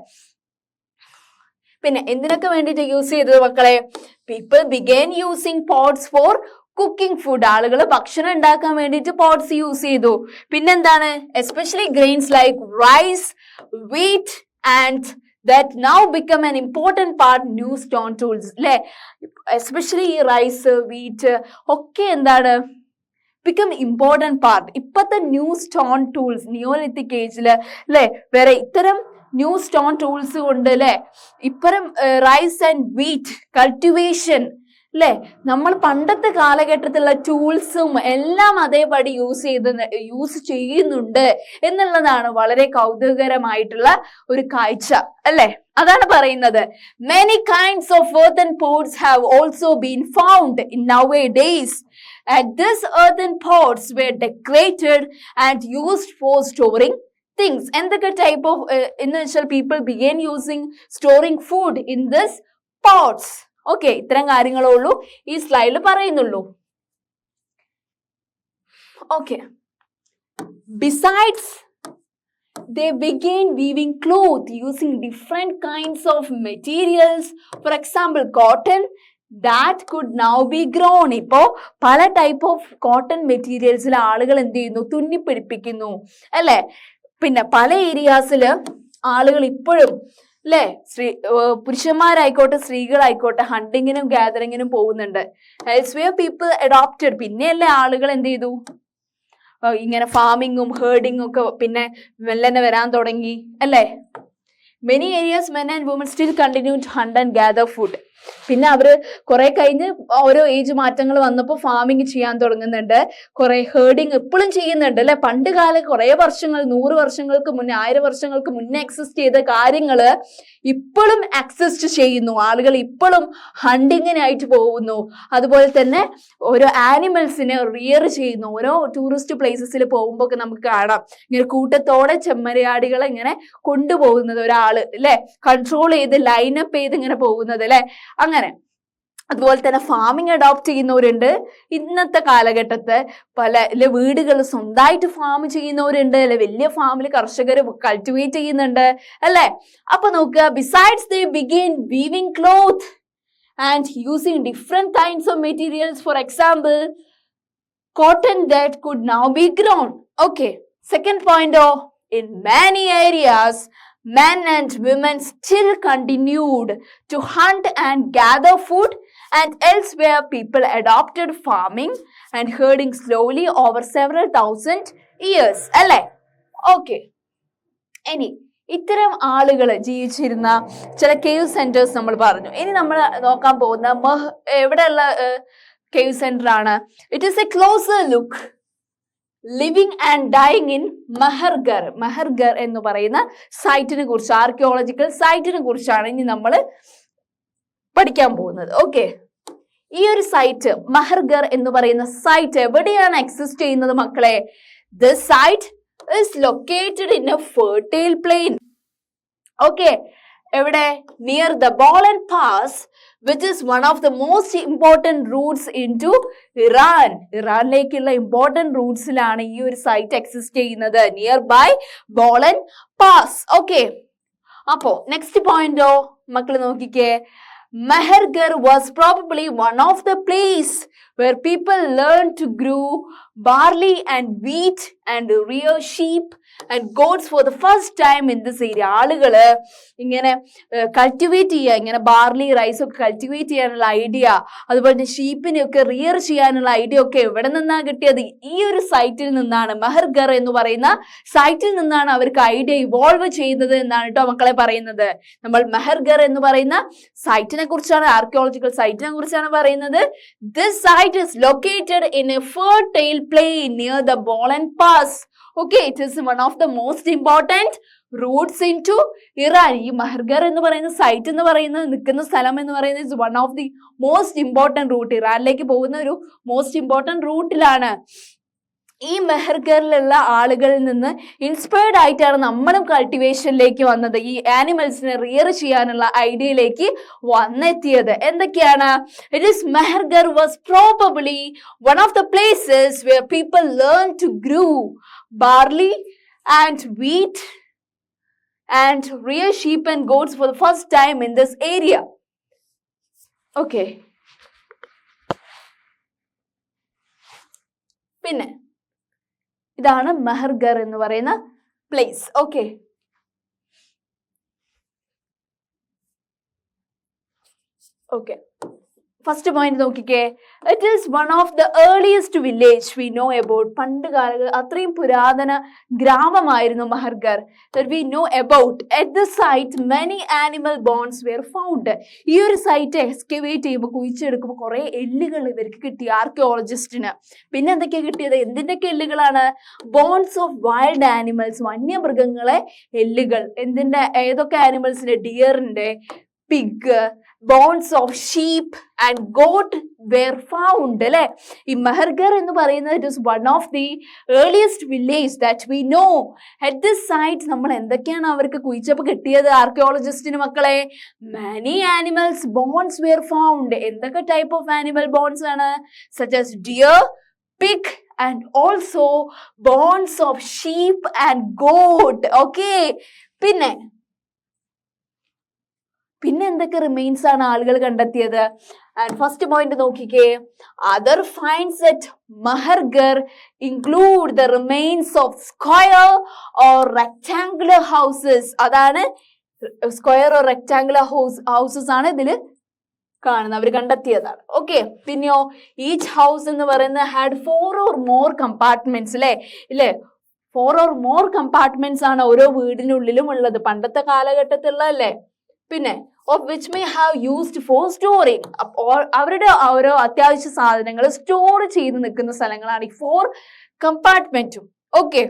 പിന്നെ എന്തിനൊക്കെ വേണ്ടിയിട്ട് യൂസ് ചെയ്തത് മക്കളെ? People began using pots for cooking food. ആളുകൾ ഭക്ഷണം ഉണ്ടാക്കാൻ വേണ്ടിയിട്ട് പോട്ട്സ് യൂസ് ചെയ്തു. പിന്നെന്താണ്, especially grains like rice, wheat and that now become an important part new stone tools, അല്ലെ. എസ്പെഷ്യലി ഈ റൈസ്, വീറ്റ് ഒക്കെ എന്താണ്, become important part. ഇപ്പത്തെ ന്യൂ സ്റ്റോൺ ടൂൾസ് നിയോലിത്തിക് ഏജില് അല്ലെ, വേറെ ഇത്തരം ന്യൂ സ്റ്റോൺ ടൂൾസ് കൊണ്ട് അല്ലെ, ഇപ്പരം റൈസ് ആൻഡ് വീറ്റ് കൾട്ടിവേഷൻ അല്ലെ, നമ്മൾ പണ്ടത്തെ കാലഘട്ടത്തിലുള്ള ടൂൾസും എല്ലാം അതേപടി യൂസ് ചെയ്യുന്നുണ്ട് എന്നുള്ളതാണ് വളരെ കൗതുകകരമായിട്ടുള്ള ഒരു കാഴ്ച അല്ലെ. അതാണ് പറയുന്നത്. Many kinds of earthen pots have also been found in nowadays, and these earthen pots were decorated and used for storing things. എന്തൊക്കെ ടൈപ്പ് ഓഫ് എന്ന് വെച്ചാൽ people began using storing food in this pots. Okay, ഇത്തരം കാര്യങ്ങളേ ഉള്ളൂ ഈ സ്ലൈഡിൽ പറയുന്നുള്ളൂ. Okay, besides they began weaving cloth using different kinds of materials. For example, cotton that could now be grown. ഇപ്പോ പല ടൈപ്പ് ഓഫ് കോട്ടൺ മെറ്റീരിയൽസിൽ ആളുകൾ എന്ത് ചെയ്യുന്നു, തുന്നി പിടിപ്പിക്കുന്നു അല്ലെ. പിന്നെ പല ഏരിയാസില് ആളുകൾ ഇപ്പോഴും അല്ലെ, പുരുഷന്മാരായിക്കോട്ടെ സ്ത്രീകളായിക്കോട്ടെ ഹണ്ടിങ്ങിനും ഗാദറിങ്ങിനും പോകുന്നുണ്ട്. elsewhere people adopted. പിന്നെയല്ലേ ആളുകൾ എന്ത് ചെയ്തു, ഇങ്ങനെ ഫാമിങ്ങും ഹേർഡിങ്ങും ഒക്കെ പിന്നെ മെല്ലനെ വരാൻ തുടങ്ങി അല്ലെ. many areas men and women still continue to hunt and gather food. പിന്നെ അവര് കുറെ കഴിഞ്ഞ് ഓരോ ഏജ് മാറ്റങ്ങൾ വന്നപ്പോൾ ഫാമിങ് ചെയ്യാൻ തുടങ്ങുന്നുണ്ട്, കുറെ ഹേർഡിങ് ഇപ്പോഴും ചെയ്യുന്നുണ്ട് അല്ലെ. പണ്ട് കാലം കുറെ വർഷങ്ങൾ, 100 വർഷങ്ങൾക്ക് മുന്നേ, 1000 വർഷങ്ങൾക്ക് മുന്നേ എക്സിസ്റ്റ് ചെയ്ത കാര്യങ്ങള് ഇപ്പോഴും എക്സിസ്റ്റ് ചെയ്യുന്നു. ആളുകൾ ഇപ്പോഴും ഹണ്ടിങ്ങിനായിട്ട് പോകുന്നു. അതുപോലെ തന്നെ ഓരോ ആനിമൽസിനെ റിയർ ചെയ്യുന്നു. ഓരോ ടൂറിസ്റ്റ് പ്ലേസസിൽ പോകുമ്പോൾ ഒക്കെ നമുക്ക് കാണാം ഇങ്ങനെ കൂട്ടത്തോടെ ചെമ്മരിയാടികളെ ഇങ്ങനെ കൊണ്ടുപോകുന്നത് ഒരാള് അല്ലെ, കൺട്രോൾ ചെയ്ത് ലൈനപ്പ് ചെയ്ത് ഇങ്ങനെ പോകുന്നത് അല്ലെ. അങ്ങനെ അതുപോലെ തന്നെ ഫാമിംഗ് അഡോപ്റ്റ് ചെയ്യുന്നവരുണ്ട് ഇന്നത്തെ കാലഘട്ടത്ത്. പല വീടുകൾ സ്വന്തമായിട്ട് ഫാം ചെയ്യുന്നവരുണ്ട് അല്ലെ, വലിയ ഫാമിൽ കർഷകർ കൾട്ടിവേറ്റ് ചെയ്യുന്നുണ്ട് അല്ലെ. അപ്പൊ നോക്കുക, besides they begin weaving cloth and using different kinds of materials. For example, cotton that could now be grown. Okay. Second point, in many areas, men and women still continued to hunt and gather food, and elsewhere people adopted farming and herding slowly over several thousand years. അല്ലേ? Okay. ഇനി ഇത്തരം ആളുകൾ ജീവിച്ചിരുന്ന ചില കേവ് സെന്റേഴ്സ് നമ്മൾ പറഞ്ഞു. ഇനി നമ്മൾ നോക്കാൻ പോകുന്ന എവിടെയുള്ള കേവ് സെന്റർ ആണ്? It is a closer look living and dying in Mehrgarh. Mehrgarh എന്ന് പറയുന്ന സൈറ്റിനെ കുറിച്ച്, ആർക്കിയോളജിക്കൽ സൈറ്റിനെ കുറിച്ചാണ് ഇനി നമ്മൾ പഠിക്കാൻ പോകുന്നത്. ഓക്കെ, ഈ ഒരു സൈറ്റ് മെഹർഗർ എന്ന് പറയുന്ന സൈറ്റ് എവിടെയാണ് എക്സിസ്റ്റ് ചെയ്യുന്നത് മക്കളെ? This site is located in a fertile plain. Okay, എവിടെ? Near the Bolan Pass, which is one of the most important routes into Iran. ഇറാനിലേക്കുള്ള ഇമ്പോർട്ടന്റ് റൂട്ട്സിലാണ് ഈ ഒരു സൈറ്റ് എക്സിസ്റ്റ് ചെയ്യുന്നത്, nearby Bolan pass. Okay, അപ്പോ നെക്സ്റ്റ് പോയിന്റോ മക്കള് നോക്കിക്കേ. Mehergar was probably one of the place where people learned to grow barley and wheat and rear sheep and goats for the first time in this area. ആളുകള് ഇങ്ങനെ കൾട്ടിവേറ്റ് ചെയ്യുക, ഇങ്ങനെ ബാർലി റൈസ് ഒക്കെ കൾട്ടിവേറ്റ് ചെയ്യാനുള്ള ഐഡിയ, അതുപോലെ തന്നെ ഷീപ്പിനെ ഒക്കെ റിയർ ചെയ്യാനുള്ള ഐഡിയ ഒക്കെ എവിടെ നിന്നാണ് കിട്ടിയത്? ഈ ഒരു സൈറ്റിൽ നിന്നാണ്. മെഹർഗർ എന്ന് പറയുന്ന സൈറ്റിൽ നിന്നാണ് അവർക്ക് ഐഡിയ ഇവോൾവ് ചെയ്തത് എന്നാണ് കേട്ടോ മക്കളെ പറയുന്നത്. നമ്മൾ മെഹർഗർ എന്ന് പറയുന്ന സൈറ്റിനെ കുറിച്ചാണ്, ആർക്കിയോളജിക്കൽ സൈറ്റിനെ കുറിച്ചാണ് പറയുന്നത്. This site is located in a fertile plain near the Bolan Pass. Okay, it is one of the most important routes into Iran. ഈ മെഹർഗർ എന്ന് പറയുന്ന സൈറ്റ് എന്ന് പറയുന്നത്, നിൽക്കുന്ന സ്ഥലം എന്ന് പറയുന്നത് is one of the most important route. ഇറാനിലേക്ക് പോകുന്ന ഒരു മോസ്റ്റ് ഇമ്പോർട്ടന്റ് റൂട്ടിലാണ്. ഈ മെഹർഗറിലുള്ള ആളുകളിൽ നിന്ന് ഇൻസ്പയർഡ് ആയിട്ടാണ് നമ്മളും കൾട്ടിവേഷനിലേക്ക് വന്നത്, ഈ ആനിമൽസിനെ റിയർ ചെയ്യാനുള്ള ഐഡിയയിലേക്ക് വന്നെത്തിയത്. എന്തൊക്കെയാണ്? It is Mehrgarh was probably one of the places where people learn to grew barley and wheat and rear sheep and goats for the first time in this area. Okay, പിന്നെ ഇതാണ് മെഹർഗർ എന്ന് പറയുന്ന place. Okay, okay, first point നോക്കിക്കേ. It is one of the earliest village we know about. പണ്ട് കാലങ്ങൾ അത്രയും പുരാതന ഗ്രാമമായിരുന്നു Mehrgarh. We know about. At the site many animal bones were found. ഈ ഒരു സൈറ്റ് എക്സ്കവേറ്റ് ചെയ്യുമ്പോൾ, കുഴിച്ചെടുക്കുമ്പോൾ കുറെ എല്ലുകൾ ഇവർക്ക് കിട്ടി ആർക്കിയോളജിസ്റ്റിന്. പിന്നെ എന്തൊക്കെയാണ് കിട്ടിയത്? എന്തിൻ്റെയൊക്കെ എല്ലുകളാണ്? ബോൺസ് ഓഫ് വൈൽഡ് ആനിമൽസ്, വന്യമൃഗങ്ങളെ എല്ലുകൾ. എന്തിൻ്റെ? ഏതൊക്കെ ആനിമൽസിന്റെ? ഡിയറിന്റെ, pig, bones of sheep and goat were found. അല്ലെ, ഈ മെഹർഗർ എന്ന് പറയുന്നത് it is one of the earliest village that we know. At this site നമ്മൾ എന്തൊക്കെയാണ് അവർക്ക് കുഴിച്ചപ്പോൾ കിട്ടിയത് ആർക്കിയോളജിസ്റ്റിന് മക്കളെ? Many animals bones were found. എന്തൊക്കെ ടൈപ്പ് ഓഫ് ആനിമൽ ബോൺസ് ആണ്? Such as deer, pig and also bones of sheep and goat. Okay, പിന്നെ എന്തൊക്കെ റിമെയിൻസ് ആണ് ആളുകൾ കണ്ടെത്തിയത്? ആൻഡ് ഫസ്റ്റ് പോയിന്റ് നോക്കിക്കേ. Other finds at Mehrgarh include the remains of square or rectangular houses. അതാണ് സ്ക്വയർ ഓർ റെക്ടാങ്കുലർ ഹൗസസ് ആണ് ഇതിൽ കാണുന്നത്, അവർ കണ്ടെത്തിയതാണ്. ഓക്കെ, പിന്നെയോ ഈച്ച് ഹൗസ് എന്ന് പറയുന്നത് ഹാഡ് 4 or more കമ്പാർട്ട്മെന്റ്സ്. ഇല്ലേ, 4 or more കമ്പാർട്ട്മെന്റ്സ് ആണ് ഓരോ വീടിനുള്ളിലും ഉള്ളത്, പണ്ടത്തെ കാലഘട്ടത്തിലുള്ളതല്ലേ. പിന്നെ of which may have used for storing. അവരുടെ ഓരോ അത്യാവശ്യ സാധനങ്ങൾ സ്റ്റോർ ചെയ്ത് നിൽക്കുന്ന സ്ഥലങ്ങളാണ് ഈ 4 കമ്പാർട്ട്മെന്റും. ഓക്കെ,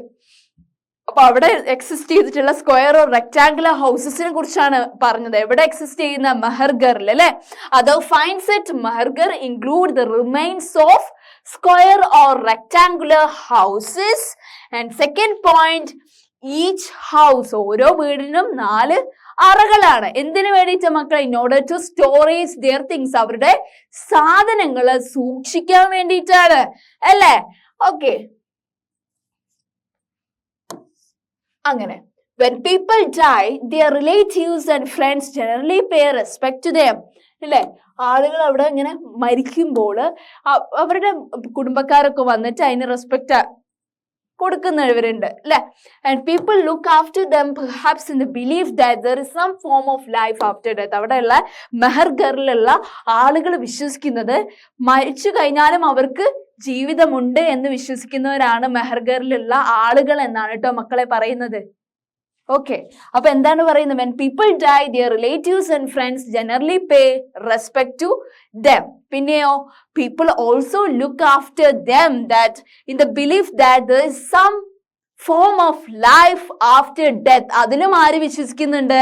അപ്പൊ അവിടെ എക്സിസ്റ്റ് ചെയ്തിട്ടുള്ള സ്ക്വയർ ഓർ റെക്ടാങ്കുലർ ഹൗസസിനെ കുറിച്ചാണ് പറഞ്ഞത്. എവിടെ എക്സിസ്റ്റ് ചെയ്യുന്ന? മെഹർഗറിൽ. അല്ലെ, other finds at Mehrgarh include the remains of square or rectangular houses. And second point, each house, ഓരോ വീടിനും 4 അറകളാണ്. എന്തിനു വേണ്ടിയിട്ട് മക്കളെ? In order to storage their things, അവരുടെ സാധനങ്ങൾ സൂക്ഷിക്കാൻ വേണ്ടിയിട്ടാണ്. അല്ലേ? ഓക്കെ, അങ്ങനെ when people die, their relatives and friends generally pay respect to them. അല്ലെ? ആളുകൾ അവിടെ ഇങ്ങനെ മരിക്കുമ്പോൾ അവരുടെ കുടുംബക്കാരൊക്കെ വന്നിട്ട് അതിന് റെസ്പെക്ട് കൊടുക്കുന്നവരുണ്ട് അല്ലെ? And people look after them perhaps in the belief that there is some form of life after death. അവിടെയുള്ള മെഹർഗറിലുള്ള ആളുകൾ വിശ്വസിക്കുന്നത് മരിച്ചു കഴിഞ്ഞാലും അവർക്ക് ജീവിതമുണ്ട് എന്ന് വിശ്വസിക്കുന്നവരാണ് മെഹർഗറിലുള്ള ആളുകൾ എന്നാണ് കേട്ടോ മക്കളെ പറയുന്നത്. ഓക്കെ, അപ്പൊ എന്താണ് പറയുന്നത്? when people die their relatives and friends generally pay respect to them. പിന്നെയോ people also look after them that in the belief that there is some form of life after death. അതിലും ആര് വിശ്വസിക്കുന്നുണ്ട്?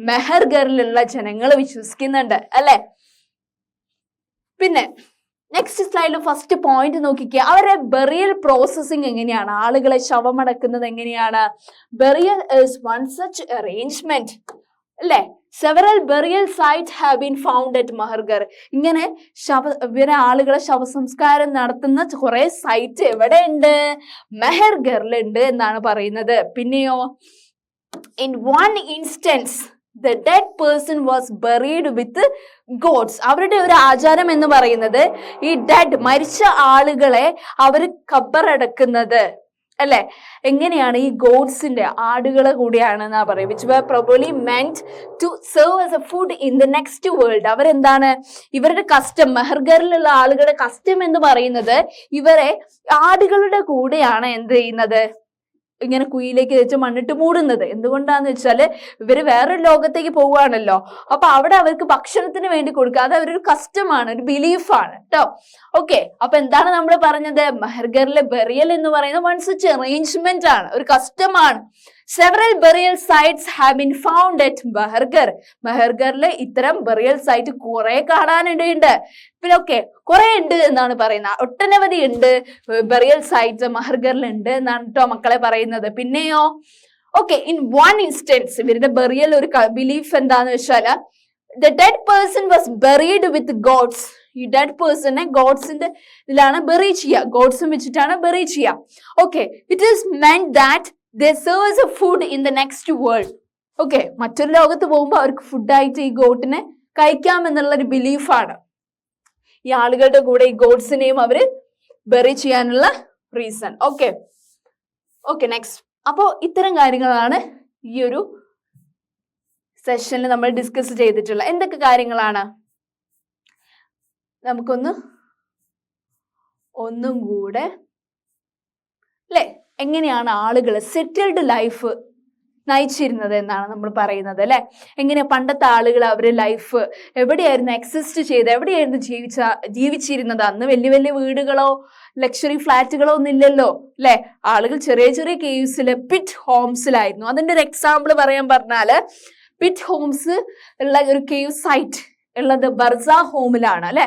മെഹർഗറിലുള്ള ജനങ്ങൾ വിശ്വസിക്കുന്നുണ്ട് അല്ലെ? പിന്നെ നെക്സ്റ്റ് സ്ലൈഡിൽ ഫസ്റ്റ് പോയിന്റ് നോക്കിക്കുക. അവരുടെ ബെറിയൽ പ്രോസസ്സിങ് എങ്ങനെയാണ്? ആളുകളെ ശവമടക്കുന്നത് എങ്ങനെയാണ്? Burial is one such arrangement അല്ലെ? Several burial site have been found at Mehrgarh. ഇങ്ങനെ ഇവരെ ആളുകളെ ശവസംസ്കാരം നടത്തുന്ന കുറെ സൈറ്റ് എവിടെ ഉണ്ട്? മെഹർഗറിലുണ്ട് എന്നാണ് പറയുന്നത്. പിന്നെയോ in one instance the dead person was buried with goats. അവരുടെ ഒരു ആചാരം എന്ന് പറയുന്നത് ഈ ഡെഡ് മരിച്ച ആളുകളെ അവർ ഖബറടക്കുന്നത് അല്ലെ എങ്ങനെയാണ്? ഈ ഗോഡ്സിന്റെ ആടുകളെ കൂടിയാണ് എന്നാ പറയുക. which were probably meant to serve as a food in the next world. അവരെന്താണ് ഇവരുടെ കസ്റ്റം, മെഹർഗറിലുള്ള ആളുകളുടെ കസ്റ്റം എന്ന് പറയുന്നത് ഇവരെ ആടുകളുടെ കൂടെയാണ് എന്ത് ചെയ്യുന്നത്? ഇങ്ങനെ കുയിലേക്ക് വെച്ച് മണ്ണിട്ട് മൂടുന്നത്. എന്തുകൊണ്ടാന്ന് വെച്ചാല് ഇവര് വേറൊരു ലോകത്തേക്ക് പോവുകയാണല്ലോ. അപ്പൊ അവിടെ അവർക്ക് ഭക്ഷണത്തിന് വേണ്ടി കൊടുക്കുക. അത് അവരൊരു കസ്റ്റമാണ്, ഒരു ബിലീഫാണ് കേട്ടോ. ഓക്കെ, അപ്പൊ എന്താണ് നമ്മൾ പറഞ്ഞത്? മെഹർഗറിലെ ബെറിയൽ എന്ന് പറയുന്നത് വൺ സച്ച് അറേഞ്ച്മെന്റ് ആണ്, ഒരു കസ്റ്റമാണ്. Several burial sites have been found at Mehrgarh. മെഹർഗറിലെ ഇത്തരം ബെറിയൽ സൈറ്റ് കുറെ കാണാനിടയുണ്ട്. പിന്നെ ഓക്കെ കുറെ ഉണ്ട് എന്നാണ് പറയുന്നത്. ഒട്ടനവധി ഉണ്ട് ബെറിയൽ സൈറ്റ്സ് മെഹർഗറിൽ ഉണ്ട് എന്നാണ് കേട്ടോ മക്കളെ പറയുന്നത്. പിന്നെയോ ഓക്കെ ഇൻ വൺ ഇൻസ്റ്റൻസ് ഇവരുടെ ബെറിയൽ ഒരു ബിലീഫ് എന്താന്ന് വെച്ചാല് the dead person was buried with goats. ഈ ഡെഡ് പേഴ്സണെ ഗോഡ്സിന്റെ ഇതിലാണ് ബെറി ചെയ്യുക, ഗോഡ്സും വെച്ചിട്ടാണ് ബെറി ചെയ്യുക. Okay, it is meant that they serve as a food in the next world. Okay, മറ്റൊരു ലോകത്ത് പോകുമ്പോൾ അവർക്ക് ഫുഡായിട്ട് ഈ ഗോട്ടിനെ കഴിക്കാം എന്നുള്ളൊരു ബിലീഫാണ് ഈ ആളുകളുടെ കൂടെ ഈ ഗോഡ്സിനെയും അവര് ബെറി ചെയ്യാനുള്ള റീസൺ. Okay okay next. അപ്പോൾ ഇത്തരം കാര്യങ്ങളാണ് ഈ ഒരു സെഷനിൽ നമ്മൾ ഡിസ്കസ് ചെയ്തിട്ടുള്ള. എന്തൊക്കെ കാര്യങ്ങളാണ്? നമുക്കൊന്നും കൂടെ അല്ലേ എങ്ങനെയാണ് ആളുകൾ സെറ്റിൽഡ് ലൈഫ് നയിച്ചിരുന്നത് എന്നാണ് നമ്മൾ പറയുന്നത് അല്ലെ? എങ്ങനെ പണ്ടത്തെ ആളുകൾ അവരുടെ ലൈഫ് എവിടെയായിരുന്നു എക്സിസ്റ്റ് ചെയ്ത്, എവിടെയായിരുന്നു ജീവിച്ചിരുന്നത്? അന്ന് വലിയ വലിയ വീടുകളോ ലക്ഷറി ഫ്ലാറ്റുകളോ ഒന്നും ഇല്ലല്ലോ അല്ലെ? ആളുകൾ ചെറിയ ചെറിയ കേവ്സില് പിറ്റ് ഹോംസിലായിരുന്നു. അതിന്റെ ഒരു എക്സാമ്പിൾ പറയാൻ പറഞ്ഞാല് പിറ്റ് ഹോംസ് ഉള്ള ഒരു കേവ് സൈറ്റ് ഉള്ളത് ബർസ ഹോമിലാണ് അല്ലെ?